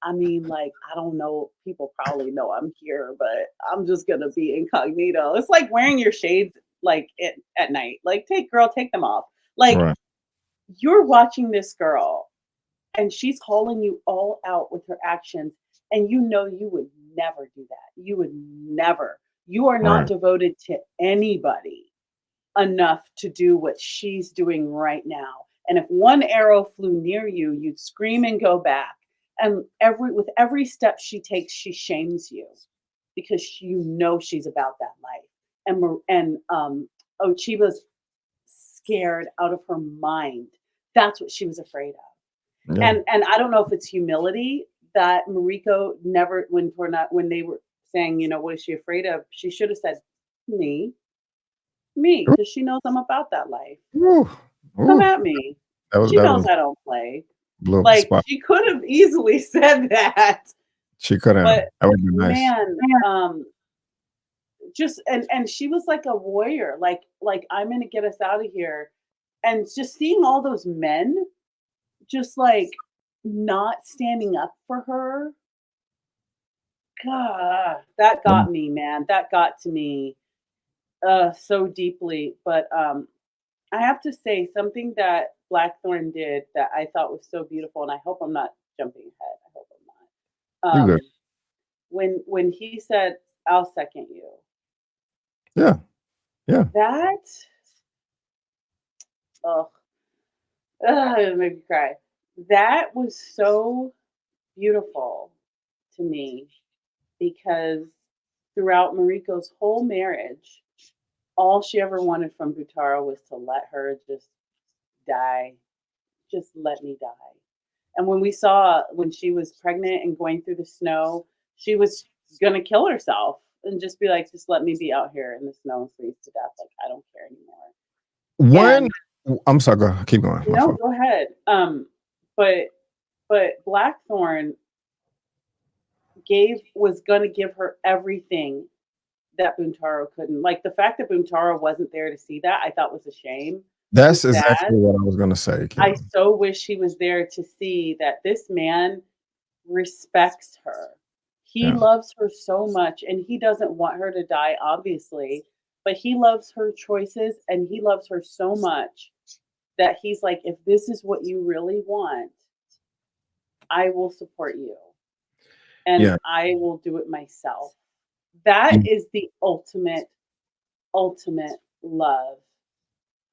I mean, like, I don't know, people probably know I'm here, but I'm just gonna be incognito. It's like wearing your shades like at night. Like, take them off. Like, Right. you're watching this girl and she's calling you all out with her actions, and you know you would never do that. You would never. You are not Right. devoted to anybody enough to do what she's doing right now. And if one arrow flew near you, you'd scream and go back. And every step she takes, she shames you because you know she's about that life. And Ochiba's scared out of her mind. That's what she was afraid of. Yeah. And I don't know if it's humility that Mariko never when they were saying, what is she afraid of? She should have said me, Ooh, because she knows I'm about that life. ooh, Come ooh. at me. That was She that knows was I don't play. blew up the Like, spot. she could have easily said that, She could have. but That would be nice. man, just and she was like a warrior, like, "I'm gonna get us out of here." And just seeing all those men just, like, not standing up for her, God, that Yeah. got me, man. That got to me, so deeply, but, I have to say something that Blackthorn did that I thought was so beautiful, and I hope I'm not jumping ahead. I hope I'm not. You good. When he said, "I'll second you," Yeah. Yeah. that oh, it made me cry. That was so beautiful to me because throughout Mariko's whole marriage, all she ever wanted from Butaro was to let her just die. Just let me die. And when she was pregnant and going through the snow, she was gonna kill herself and just be like, just let me be out here in the snow and freeze to death. Like I don't care anymore. One, And I'm sorry. Keep going. My no, fault. go ahead. But Blackthorn was gonna give her everything that Buntaro couldn't. Like the fact that Buntaro wasn't there to see that, I thought was a shame. That's Was sad. exactly what I was gonna say, I Kim. so wish he was there to see that this man respects her. He Yeah. loves her so much and he doesn't want her to die, obviously, but he loves her choices and he loves her so much that he's like, if this is what you really want, I will support you and Yeah. I will do it myself. That is the ultimate love.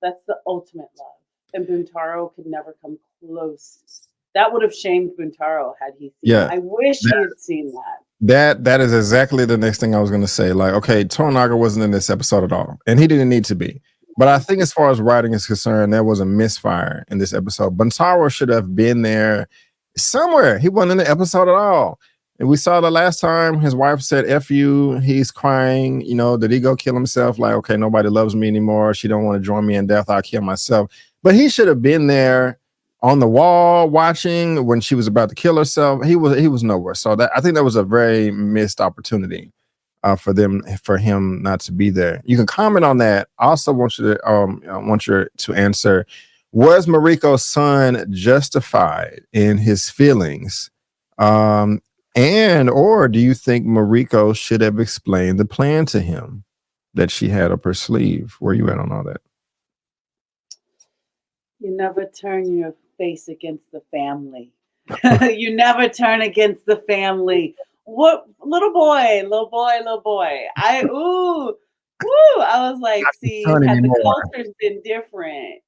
That's the ultimate love. And Buntaro could never come close. That would have shamed Buntaro had he seen that. Yeah. I wish he had seen that. That is exactly the next thing I was going to say. Like, okay, Toranaga wasn't in this episode at all, and he didn't need to be. But I think, as far as writing is concerned, there was a misfire in this episode. Buntaro should have been there somewhere. He wasn't in the episode at all. And we saw the last time his wife said "F you." He's crying. You know, did he go kill himself? Like, okay, nobody loves me anymore. She don't want to join me in death. I'll kill myself. But he should have been there on the wall watching when she was about to kill herself. He was nowhere. So that, I think, that was a very missed opportunity for him not to be there. You can comment on that. I also want you to answer: was Mariko's son justified in his feelings, um, and or do you think Mariko should have explained the plan to him that she had up her sleeve? Where you at on all that? You never turn your face against the family. You never turn against the family. What little boy, little boy, little boy. I was like, see, Son had the anymore. cultures been different,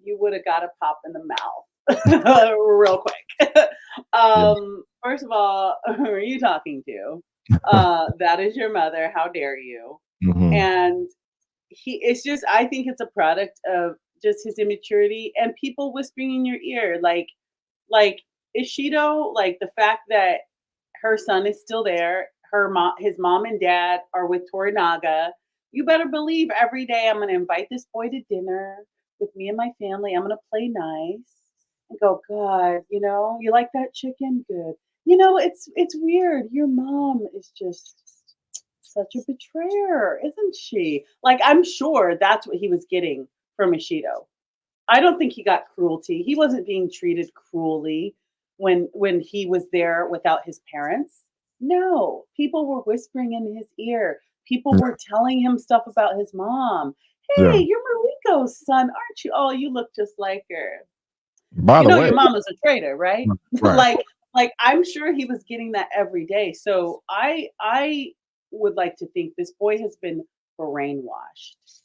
you would have got a pop in the mouth real quick. Yeah. First of all, who are you talking to? That is your mother. How dare you? Mhm. And it's just, I think it's a product of just his immaturity and people whispering in your ear, like Ishido, like the fact that her son is still there, his mom and dad are with Torinaga. You better believe every day I'm going to invite this boy to dinner with me and my family. I'm going to play nice and go, God, you like that chicken? Good. It's weird. Your mom is just such a betrayer, isn't she? Like, I'm sure that's what he was getting from Ishido. I don't think he got cruelty. He wasn't being treated cruelly when he was there without his parents. No, people were whispering in his ear. People were telling him stuff about his mom. Yeah. Hey, you're Mariko's son, aren't you? Oh, you look just like her. By You the know way, your mama's a traitor, right? right. like I'm sure he was getting that every day. So I would like to think this boy has been brainwashed.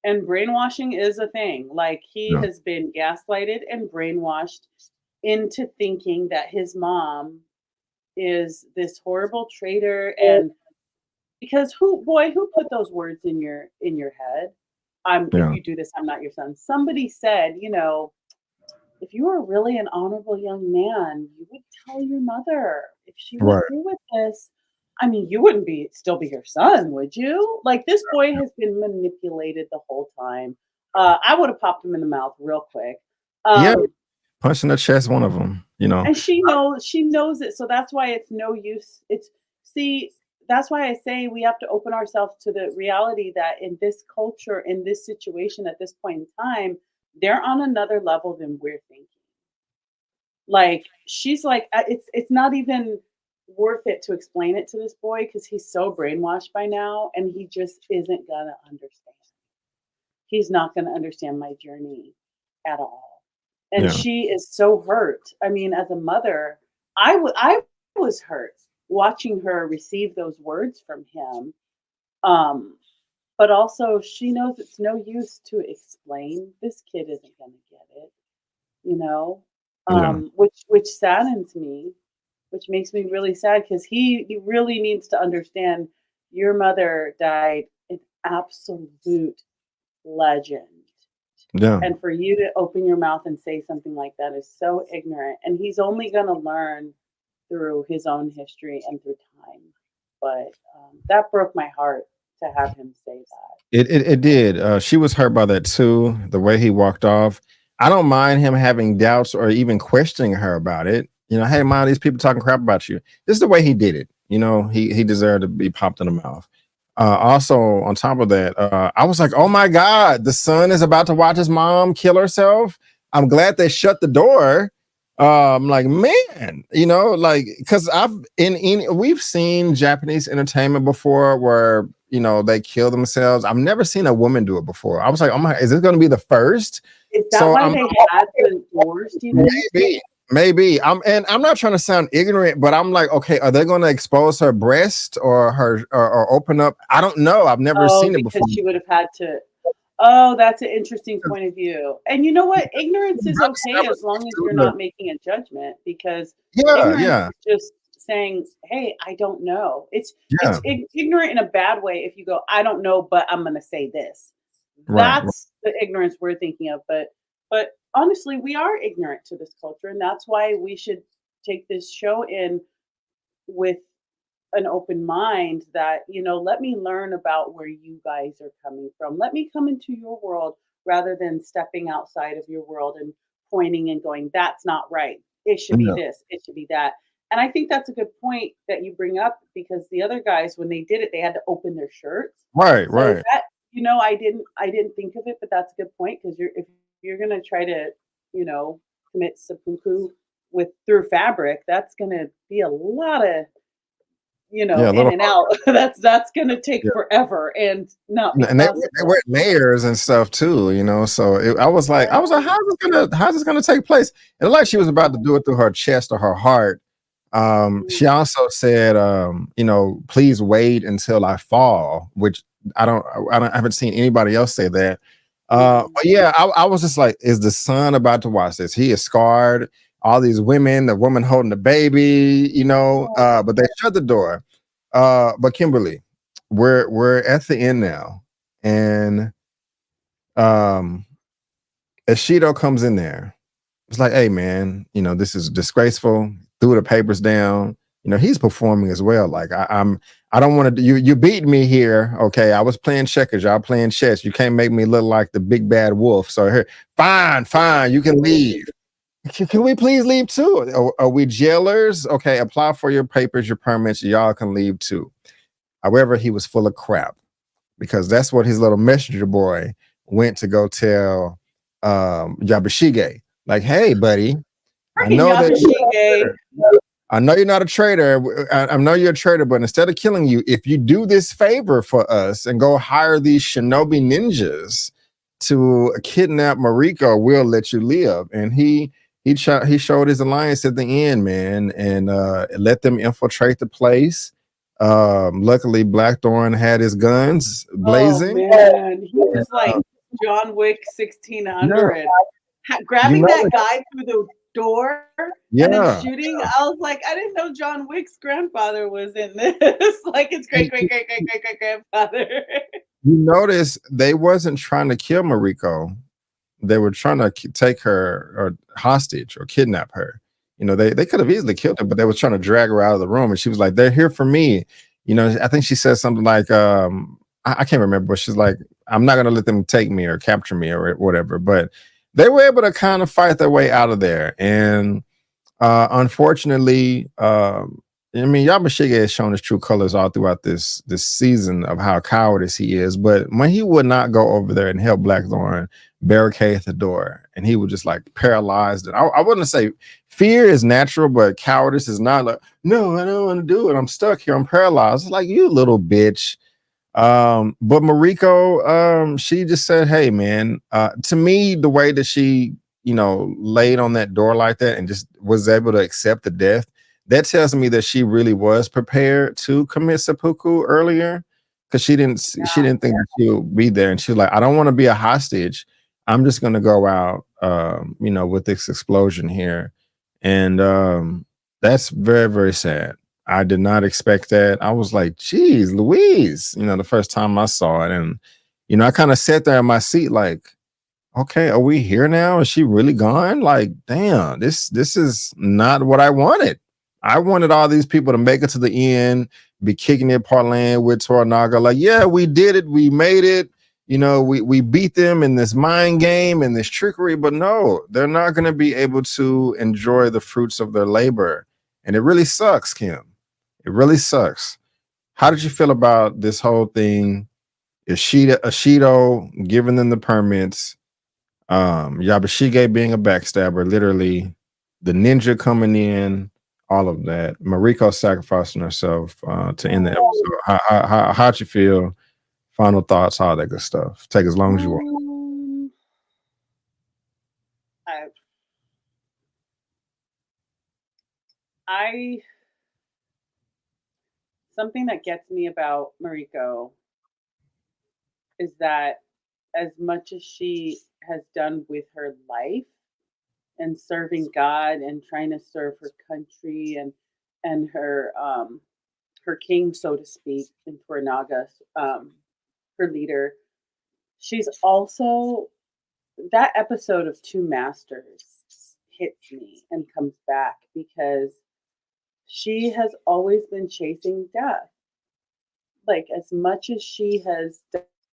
And brainwashing is a thing. Like he Yeah. has been gaslighted and brainwashed into thinking that his mom is this horrible traitor and because who put those words in your head? If Yeah. you do this, I'm not your son. Somebody said, if you were really an honorable young man, you would tell your mother if she went Right. through with this. I mean, you wouldn't still be your son, would you? Like this boy has been manipulated the whole time. I would have popped him in the mouth real quick. Yeah. Um, Punch in the chest, one of them. and she knows it, so that's why it's no use. See, that's why I say we have to open ourselves to the reality that in this culture, in this situation, at this point in time, they're on another level than we're thinking. Like she's like, it's not even worth it to explain it to this boy because he's so brainwashed by now, and he just isn't gonna understand. He's not gonna understand my journey at all. And Yeah. she is so hurt. I mean, as a mother, I was hurt watching her receive those words from him. Um, but also she knows it's no use to explain. This kid isn't gonna get it, you know? Yeah. Which saddens me, which makes me really sad because he really needs to understand your mother died an absolute legend. Yeah. And for you to open your mouth and say something like that is so ignorant. And he's only going to learn through his own history and through time. But that broke my heart to have him say that. It did. She was hurt by that too. The way he walked off. I don't mind him having doubts or even questioning her about it. You know, hey, mom, these people talking crap about you. This is the way he did it. You know, he deserved to be popped in the mouth. Also, on top of that, I was like, oh my god, the son is about to watch his mom kill herself. I'm glad they shut the door. Like, man, you know, like, because I've in we've seen Japanese entertainment before where, you know, they kill themselves. I've never seen a woman do it before. I was like, oh my, is this going to be the first? Is that So why I'm they had the doors, do you think? maybe I'm not trying to sound ignorant, but I'm like, okay, are they going to expose her breast or her or open up? I don't know. I've never Oh, seen it because before. she would have had to. Oh, that's an interesting point of view. And you know what? Ignorance is okay as long as you're not making a judgment, because Yeah, ignorance yeah, is just saying, "Hey, I don't know." yeah. Ignorant in a bad way if you go, "I don't know, but I'm going to say this." Right. That's the ignorance we're thinking of. But honestly, we are ignorant to this culture, and that's why we should take this show in with an open mind that, let me learn about where you guys are coming from. Let me come into your world rather than stepping outside of your world and pointing and going, that's not right. It should be Yeah. this, it should be that. And I think that's a good point that you bring up, because the other guys, when they did it, they had to open their shirts. Right, So right. that, I didn't think of it, but that's a good point, because if you're gonna try to, commit seppuku with through fabric, that's gonna be a lot of, Yeah, a in little and hard. out. That's gonna take Yeah. forever and not be And they possible. wear layers and stuff too, you know. So I was like, Yeah. how's this gonna take place? And like she was about to do it through her chest or her heart. Mm, She also said, you know, please wait until I fall, which I haven't seen anybody else say that. mhm. But yeah, I was just like, is the son about to watch this? He is scarred. All these women, the woman holding the baby, you know, Oh, but they shut the door. But Kimberly, we're at the end now, and um, Ashido comes in there. It's like, hey man, you know, this is disgraceful. Threw the papers down. You know, he's performing as well. Like I don't want to. You beat me here. Okay, I was playing checkers. Y'all playing chess. You can't make me look like the big bad wolf. So here, fine, you can leave. Can we please leave too? Are we jailers? Okay, apply for your papers, your permits. Y'all can leave too. However, he was full of crap, because that's what his little messenger boy went to go tell Yabashige. Like, hey, buddy, I freaking know that Yabashige. I know you're not a traitor. I know you're a traitor, but instead of killing you, if you do this favor for us and go hire these shinobi ninjas to kidnap Mariko, we'll let you live. And he showed his alliance at the end, man, and let them infiltrate the place. Luckily, Blackthorn had his guns Oh blazing. man, he And, was like John Wick yeah, 1600, you grabbing know, that guy through the door and then yeah. shooting. I was like, I didn't know John Wick's grandfather was in this. Like it's great, great, great, great, great, great grandfather. You notice they wasn't trying to kill Mariko. They were trying to take her or hostage or kidnap her. You know, they could have easily killed her, but they was trying to drag her out of the room. And she was like, "They're here for me." You know, I think she said something like, I can't remember, but she's like, "I'm not going to let them take me or capture me or whatever." But they were able to kind of fight their way out of there. And unfortunately, I mean, Yamashige has shown his true colors all throughout this season of how cowardice he is. But when he would not go over there and help Blackthorn barricade the door, and he would just like paralyzed. And I wouldn't say fear is natural, but cowardice is not. Like, no, I don't want to do it. I'm stuck here. I'm paralyzed. It's like, you little bitch. But Mariko, she just said, hey man, to me, the way that she, you know, laid on that door like that and just was able to accept the death, that tells me that she really was prepared to commit seppuku earlier, because she didn't think that she would be there, and she was like, I don't want to be a hostage. I'm just gonna go out, you know, with this explosion here. And that's very, very sad. I did not expect that. I was like, geez, Louise, you know, the first time I saw it. And, you know, I kind of sat there in my seat like, okay, are we here now? Is she really gone? Like, damn, this is not what I wanted. I wanted all these people to make it to the end, be kicking it, parlaying with Toranaga. Like, yeah, we did it, we made it. We beat them in this mind game and this trickery, but no, they're not going to be able to enjoy the fruits of their labor, and it really sucks, Kim. It really sucks. How did you feel about this whole thing? Ishido giving them the permits, Yabashige being a backstabber, literally, the ninja coming in, all of that. Mariko sacrificing herself to end the episode. How'd you feel? Final thoughts, all that good stuff. Take as long as you want. Um, I, I something that gets me about Mariko is that as much as she has done with her life and serving God and trying to serve her country and her king, so to speak, in Toranaga, her leader, she's also that episode of Two Masters hits me and comes back because she has always been chasing death. Like as much as she has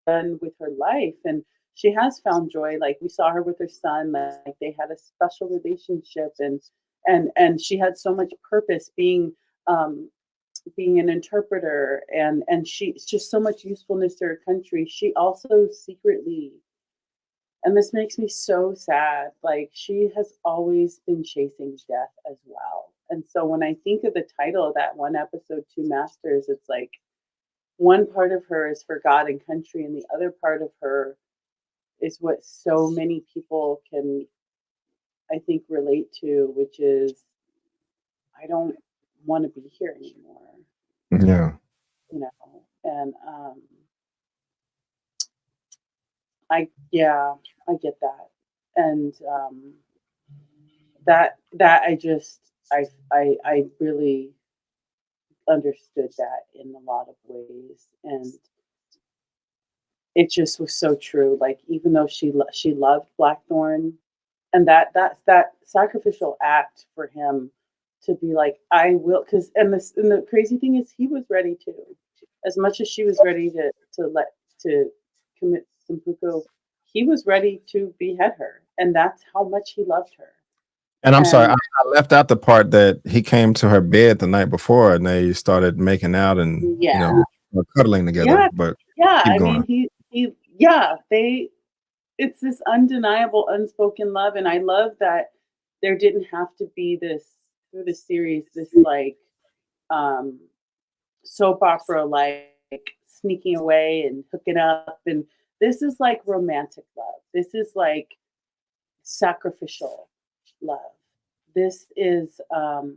done with her life, and she has found joy. Like we saw her with her son, like they had a special relationship, and she had so much purpose um being an interpreter, and she's just so much usefulness to her country. She also secretly, and this makes me so sad, like she has always been chasing death as well. And so when I think of the title of that one episode, Two Masters, it's like one part of her is for God and country, and the other part of her is what so many people can, I think, relate to, which is I don't want to be here anymore, Yeah. you know. And yeah, I get that, and that I really understood that in a lot of ways, and it just was so true. Like even though she loved Blackthorn, and that sacrificial act for him to be like, I will, because and the crazy thing is he was ready to, as much as she was ready to commit seppuku, he was ready to behead her, and that's how much he loved her. And I'm sorry, And I left out the part that he came to her bed the night before and they started making out and yeah, were cuddling together. yeah, But yeah. keep I going. mean, yeah, they. It's this undeniable, unspoken love, and I love that there didn't have to be this through the series, this like um, soap opera, like sneaking away and hooking up, and this is like romantic love. This is like sacrificial love. This is, and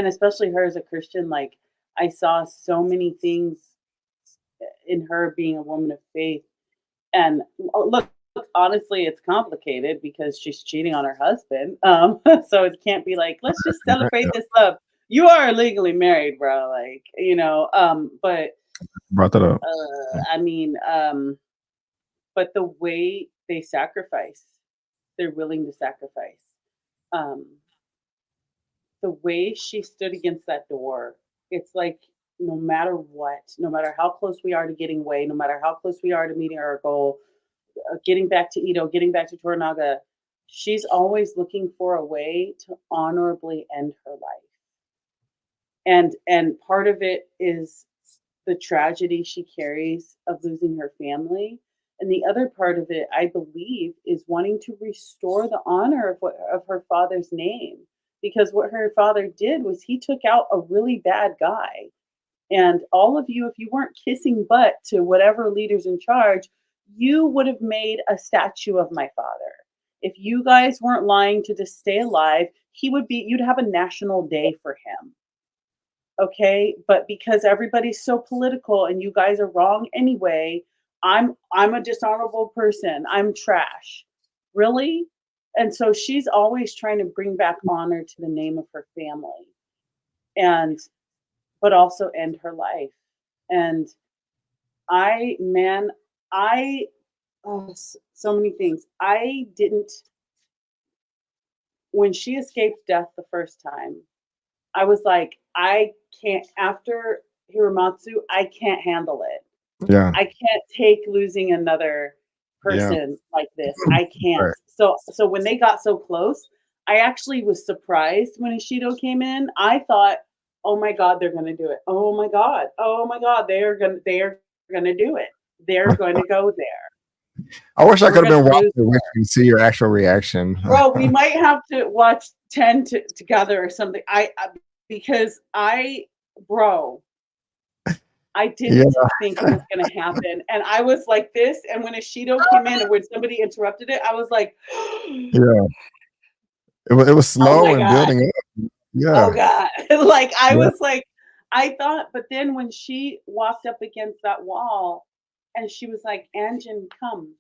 especially her as a Christian, like I saw so many things in her being a woman of faith. And look, honestly, it's complicated because she's cheating on her husband. So it can't be like, let's just celebrate this love. You are legally married, bro. Like, but Brought that up. I mean, but the way they sacrifice, they're willing to sacrifice. Um, the way she stood against that door, it's like no matter what, no matter how close we are to getting away, no matter how close we are to meeting our goal, getting back to Ito, getting back to Toranaga, she's always looking for a way to honorably end her life. And part of it is the tragedy she carries of losing her family. And the other part of it, I believe, is wanting to restore the honor of her father's name. Because what her father did was he took out a really bad guy, and all of you, if you weren't kissing butt to whatever leader's in charge, you would have made a statue of my father. If you guys weren't lying to just stay alive, you'd have a national day for him. Okay. But because everybody's so political and you guys are wrong anyway, I'm a dishonorable person. I'm trash. Really? And so she's always trying to bring back honor to the name of her family. And but also end her life. And man, I Oh, so many things. I didn't when she escaped death the first time. I was like, I can't. After Hiramatsu, I can't handle it. Yeah. I can't take losing another Yeah. person like this. I can't. Right. So when they got so close, I actually was surprised when Ishido came in. I thought, "Oh my god, they're going to do it. Oh my god. Oh my god, they are going to do it. They're going to go there. I wish I We're could have going been to watching lose it with you to see your actual reaction. Bro, we might have to watch 10 together or something. Because bro, I Yeah. didn't think it was gonna happen, and I was like this, and when Ishido came in and when somebody interrupted it, I was like, Yeah. It was "Oh slow my and god. building up. Oh Yeah. god." Like, I Yeah. was like I thought but then when she walked up against that wall and she was like, "Anjin, come."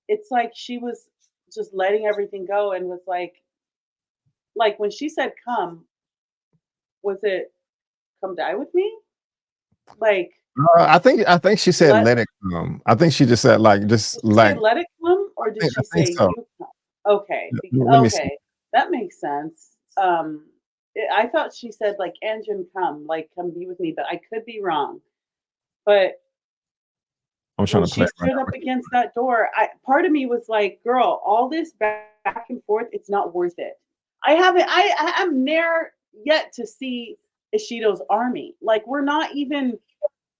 It's like she was just letting everything go and was like, when she said, "Come," was it, "Come die with me?" Like, I think she said let let it come. I think she just said like did just she say like let it come or did I she think say so. you come? Okay, Let me see. okay, that makes sense. I thought she said like engine come, like come be with me, but I could be wrong. But I'm trying when to play she it right stood up against that door, part of me was like, "Girl, all this back and forth, it's not worth it." I haven't. I'm near yet to see Ishido's army. Like we're not even.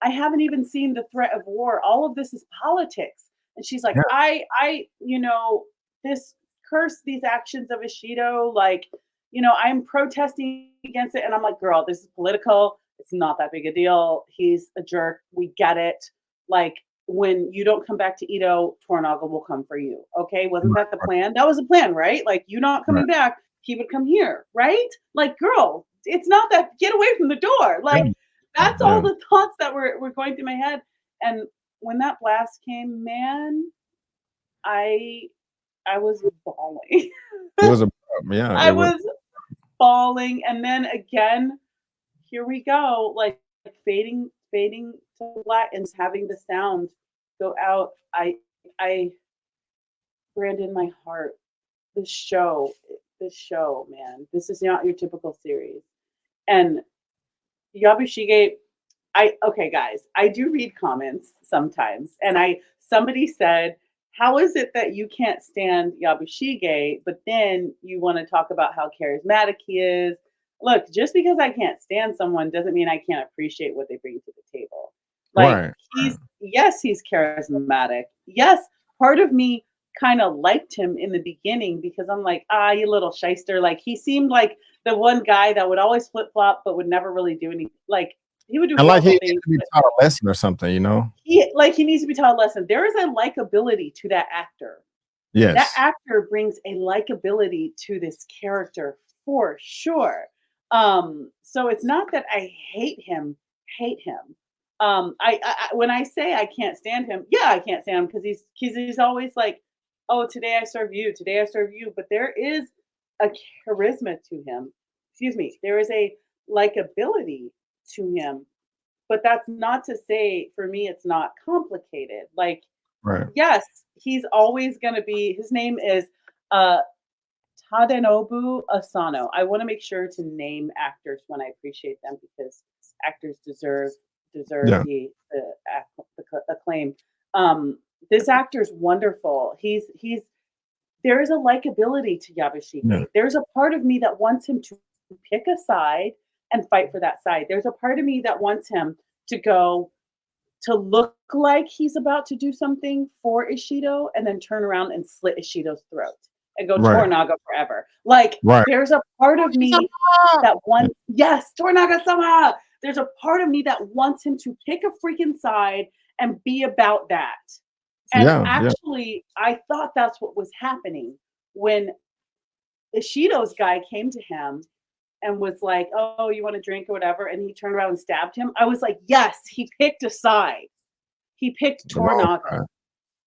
I haven't even seen the threat of war. All of this is politics. And she's like, now. this curse these actions of Ishido, like, I'm protesting against it. And I'm like, girl, this is political. It's not that big a deal. He's a jerk. We get it. Like, when you don't come back to Ito, Toranaga will come for you. Okay. Wasn't that the Right, plan? That was the plan, right? Like, you not right, coming back, he would come here, right? Like, girl, it's not that, get away from the door. yeah, Like, that's all yeah. the thoughts that were going through my head. And when that blast came, man, I I was bawling. It was a yeah, I it was was bawling, and then again, here we go, like fading to black and having the sound go out. I Brandon, my heart, this show, this show, man, this is not your typical series. And Yabushige, okay, guys, I do read comments sometimes, and somebody said, "How is it that you can't stand Yabushige, but then you want to talk about how charismatic he is?" Look, just because I can't stand someone doesn't mean I can't appreciate what they bring to the table. Like right, right, he's charismatic. Yes, part of me kind of liked him in the beginning because I'm like, you little shyster. Like he seemed like the one guy that would always flip flop but would never really do anything. Like he would do and like he horrible needed things, to be but taught a lesson or something, you know? he needs to be taught a lesson. There is a likability to that actor. That Yes. actor brings a likability to this character for sure. So it's not that I hate him. When I say I can't stand him, yeah, I can't stand him because he's always like, oh, today I serve you, today I serve you. But there is a charisma to him. Excuse me. There is a likability to him. But that's not to say for me it's not complicated. Like Right, yes, he's always gonna be his name is, uh, Tadenobu Asano. I wanna make sure to name actors when I appreciate them because actors deserve yeah, the acclaim. This actor's wonderful. There is a likability to yeah, Yabashige. There's a part of me that wants him to pick a side and fight for that side. There's a part of me that wants him to go to look like he's about to do something for Ishido and then turn around and slit Ishido's throat and go right, Toranaga forever. Like right. there's a part of me that Yeah, wants yes, Toranaga sama. There's a part of me that wants him to pick a freaking side and be about that. And yeah, yeah, actually, I thought that's what was happening when Ishido's guy came to him and was like, "Oh, you want a drink or whatever," and he turned around and stabbed him. I was like, "Yes, he picked a side." He picked the wrong Toranaga. side.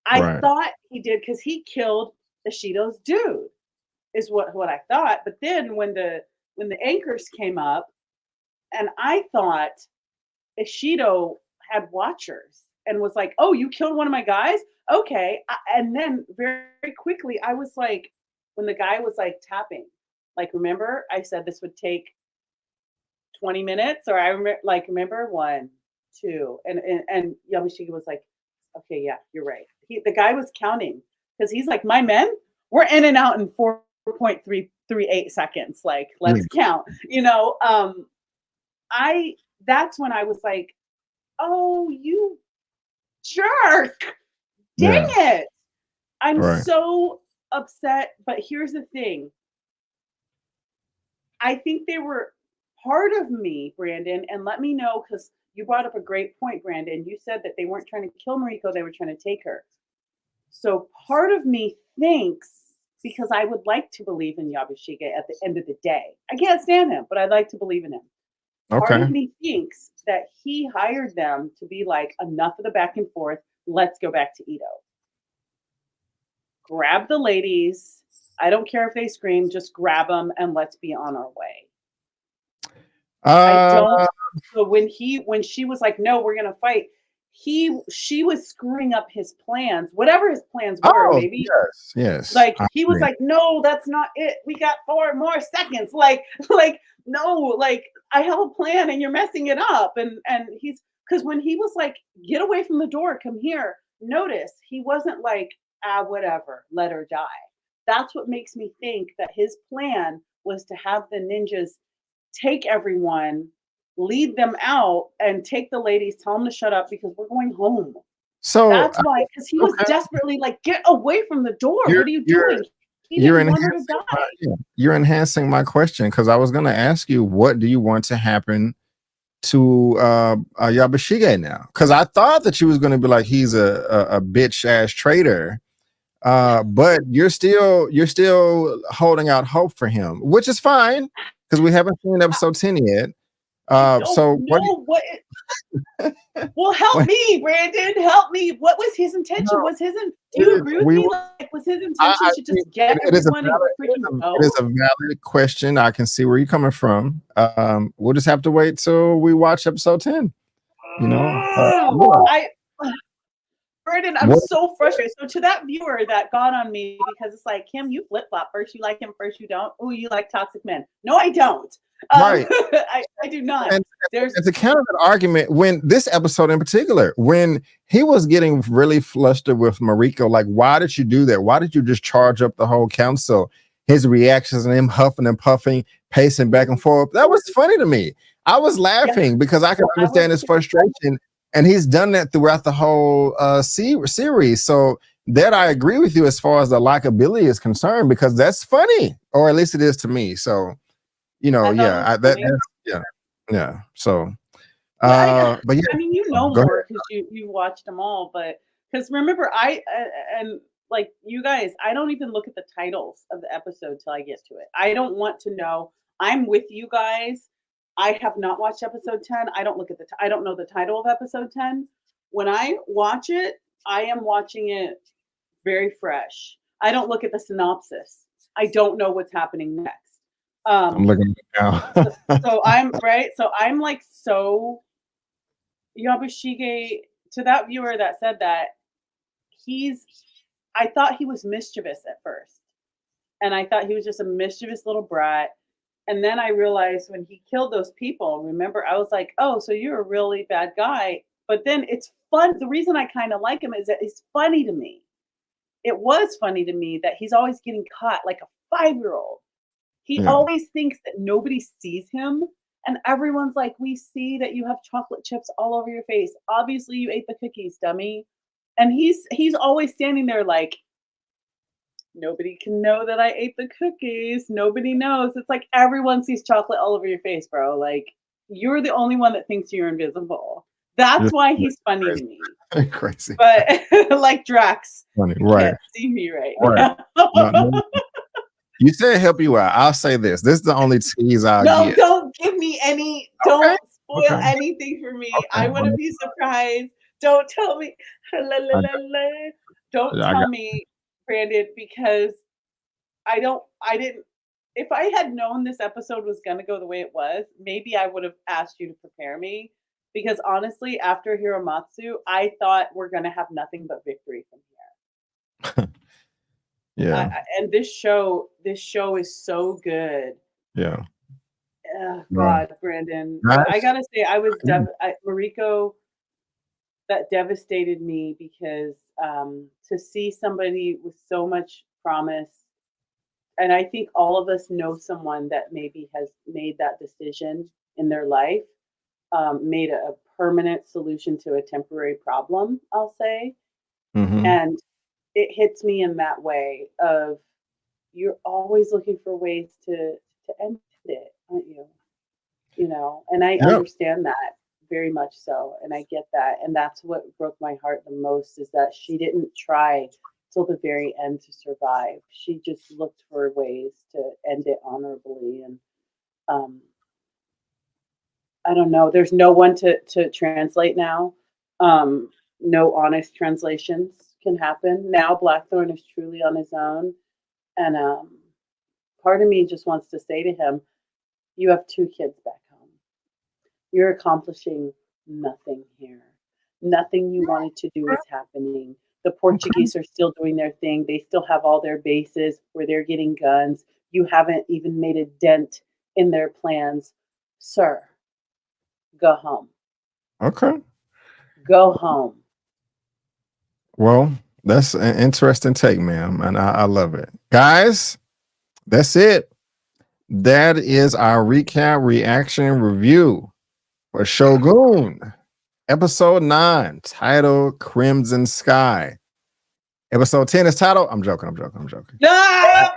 I Right, thought he did because he killed Ishido's dude, is what I thought. But then when the anchors came up, and I thought Ishido had watchers and was like, "Oh, you killed one of my guys? okay. And then very quickly, I was like, when the guy was like tapping, like, remember, I said this would take 20 minutes, or I remember one, two, and Yamashita was like, okay, yeah, you're right. The guy was counting because he's like, my men, we're in and out in 4.338 seconds. Like, let's count. I that's when I was like, oh, you jerk. Dang Yeah. it. I'm Right. so upset. But here's the thing. I think they were part of me, Brandon, and let me know because you brought up a great point, Brandon. You said that they weren't trying to kill Mariko, they were trying to take her. So part of me thinks, because I would like to believe in Yabashige at the end of the day. I can't stand him, but I'd like to believe in him. Part of Okay. me thinks that he hired them to be like, enough of the back and forth. Let's go back to Ito. Grab the ladies. I don't care if they scream, just grab them and let's be on our way. I Uh, don't. So when she was like, "No, we're gonna fight," she was screwing up his plans, whatever his plans were. oh, Maybe yes, yes. like I he was agree. like, "No, that's not it. We got 4 more seconds." Like no, like I have a plan and you're messing it up. And he's because when he was like, "Get away from the door, come here." Notice he wasn't like, "Ah, whatever, let her die." That's what makes me think that his plan was to have the ninjas take everyone, lead them out, and take the ladies, tell them to shut up because we're going home. So, That's why, because he was okay, desperately like, get away from the door. you're What are you you're doing? He you're didn't want her to enhancing my die. yeah, you're enhancing my question because I was going to ask you, what do you want to happen to Yabashige now? Because I thought that you was going to be like, he's a bitch ass traitor. But you're still holding out hope for him, which is fine because we haven't seen episode 10 yet. I don't So what? know well, help What? me, Brandon. Help me. What was his intention? No, Was do you agree with we me? will. Like, was his intention I to think just get it is a everyone and valid, freaking it is go? a valid question. I can see where you're coming from. We'll just have to wait till we watch episode 10. You know, yeah. I Brandon, I'm What? so frustrated. So to that viewer that got on me because it's like, Kim, you flip flop. First you like him, first you don't. Oh, you like toxic men. No, I don't. Right. I do not. And, There's and to counter that argument, when this episode in particular, when he was getting really flustered with Mariko, like, why did you do that? Why did you just charge up the whole council? His reactions and him huffing and puffing, pacing back and forth. That was funny to me. I was yeah, laughing because I can I was understand his frustration. And he's done that throughout the whole series. So that I agree with you as far as the likability is concerned, because that's funny, or at least it is to me. So, I thought it yeah, was funny. yeah, yeah. So, Yeah, but yeah, I mean, you know go ahead. more because you watched them all, but because remember, and like you guys, I don't even look at the titles of the episode till I get to it. I don't want to know. I'm with you guys. I have not watched episode 10. I don't look at I don't know the title of episode 10. When I watch it, I am watching it very fresh. I don't look at the synopsis. I don't know what's happening next. I'm Um, looking now. so I'm right. So I'm like so Yabushige, to that viewer that said that, he's I thought he was mischievous at first. And I thought he was just a mischievous little brat. And then I realized when he killed those people, remember, I was like, oh, so you're a really bad guy. But then it's fun. The reason I kind of like him is that it's funny to me. It was funny to me that he's always getting caught like a 5-year-old. He Yeah, always thinks that nobody sees him. And everyone's like, we see that you have chocolate chips all over your face. Obviously, you ate the cookies, dummy. And he's always standing there like, nobody can know that I ate the cookies. Nobody knows. It's like everyone sees chocolate all over your face, bro. Like you're the only one that thinks you're invisible. That's just why he's funny crazy, to me. crazy, But like Drax, funny. you Right, can't see me right right. now. No, no, you said help you out. I'll say this. This is the only tease I'll No, get. don't give me any, Okay, don't spoil okay, anything for me. okay. I want to be surprised. Don't tell me. La, la, I la, got, la. Don't I tell got. me, Brandon, because I didn't, if I had known this episode was going to go the way it was, maybe I would have asked you to prepare me. Because honestly, after Hiramatsu, I thought we're going to have nothing but victory from Yeah. And this show is so good. Yeah. Well, God, Brandon. But I guys, gotta say, Mariko, that devastated me because to see somebody with so much promise, and I think all of us know someone that maybe has made that decision in their life, made a permanent solution to a temporary problem, I'll say. mhm. And it hits me in that way of you're always looking for ways to end it, aren't you? And I Yep. understand that very much so, and I get that, and that's what broke my heart the most is that she didn't try till the very end to survive. She just looked for ways to end it honorably, and um, I don't know. There's no one to translate now. No honest translations can happen now. Blackthorn is truly on his own, and part of me just wants to say to him, "You have two kids back home. You're accomplishing nothing here. Nothing you wanted to do is happening. The Okay. Portuguese are still doing their thing. They still have all their bases where they're getting guns. You haven't even made a dent in their plans. Sir, go home. Okay. Go home." Well, that's an interesting take, ma'am, and I love it. Guys, that's it. That is our recap, reaction, review for Shogun, episode 9, titled Crimson Sky. Episode 10 is titled. I'm joking. I'm joking. I'm joking. No!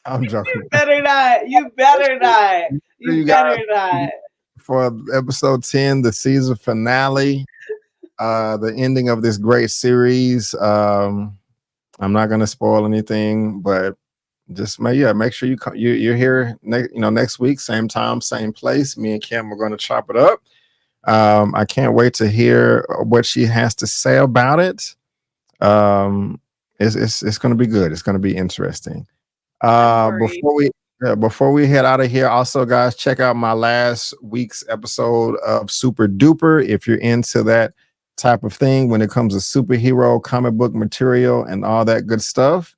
I'm joking. You better not. You better not. You You guys better not. for episode 10, the season finale, the ending of this great series. I'm not gonna spoil anything, but just make sure you're here next week, same time, same place. Me and Kim are gonna chop it up. I can't wait to hear what she has to say about it. Um, it's gonna be good. It's gonna be interesting. I'm Uh, worried. before we before we head out of here, also guys, check out my last week's episode of Super Duper if you're into that type of thing when it comes to superhero comic book material and all that good stuff.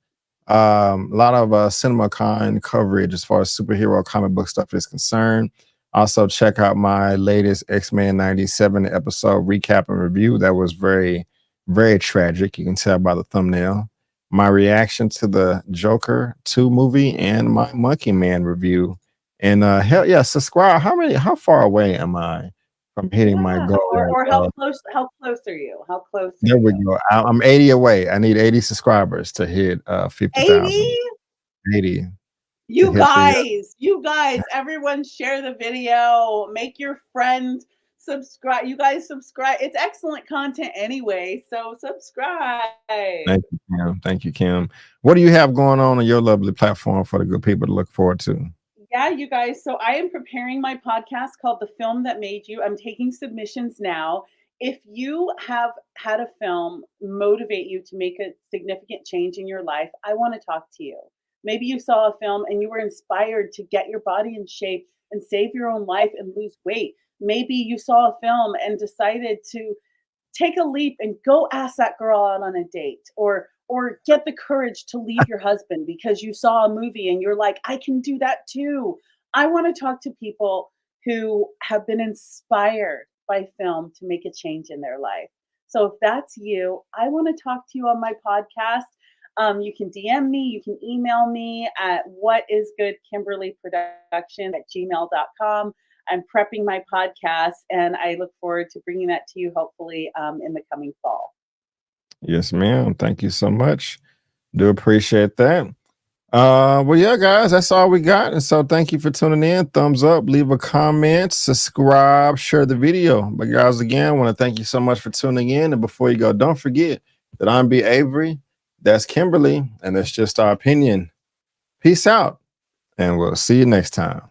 A lot of CinemaCon coverage as far as superhero comic book stuff is concerned. Also, check out my latest X-Men 97 episode recap and review. That was very, very tragic. You can tell by the thumbnail. My reaction to the Joker 2 movie and my Monkey Man review. And hell yeah, subscribe. How far away am I from hitting my Yeah. goal? Or how close are you? How close are There we you? go. I'm 80 away. I need 80 subscribers to hit 80? 50,000. 80 to You hit the guys, you guys, everyone share the video. Make your friend subscribe. You guys subscribe. It's excellent content anyway, so subscribe. Thank you, Kim. Thank you, Kim. What do you have going on your lovely platform for the good people to look forward to? Yeah, you guys. So I am preparing my podcast called The Film That Made You. I'm taking submissions now. If you have had a film motivate you to make a significant change in your life, I want to talk to you. Maybe you saw a film and you were inspired to get your body in shape and save your own life and lose weight. Maybe you saw a film and decided to take a leap and go ask that girl out on a date, or get the courage to leave your husband because you saw a movie and you're like, I can do that too. I want to talk to people who have been inspired by film to make a change in their life. So if that's you, I want to talk to you on my podcast. You can DM me, you can email me at whatisgoodkimberlyproduction@gmail.com. I'm prepping my podcast, and I look forward to bringing that to you hopefully in the coming fall. Yes, ma'am. Thank you so much. Do appreciate that. Well, yeah, guys, that's all we got. And so thank you for tuning in. Thumbs up, leave a comment, subscribe, share the video. But guys, again, I want to thank you so much for tuning in. And before you go, don't forget that I'm B. Avery. That's Kimberly, and that's just our opinion. Peace out, and we'll see you next time.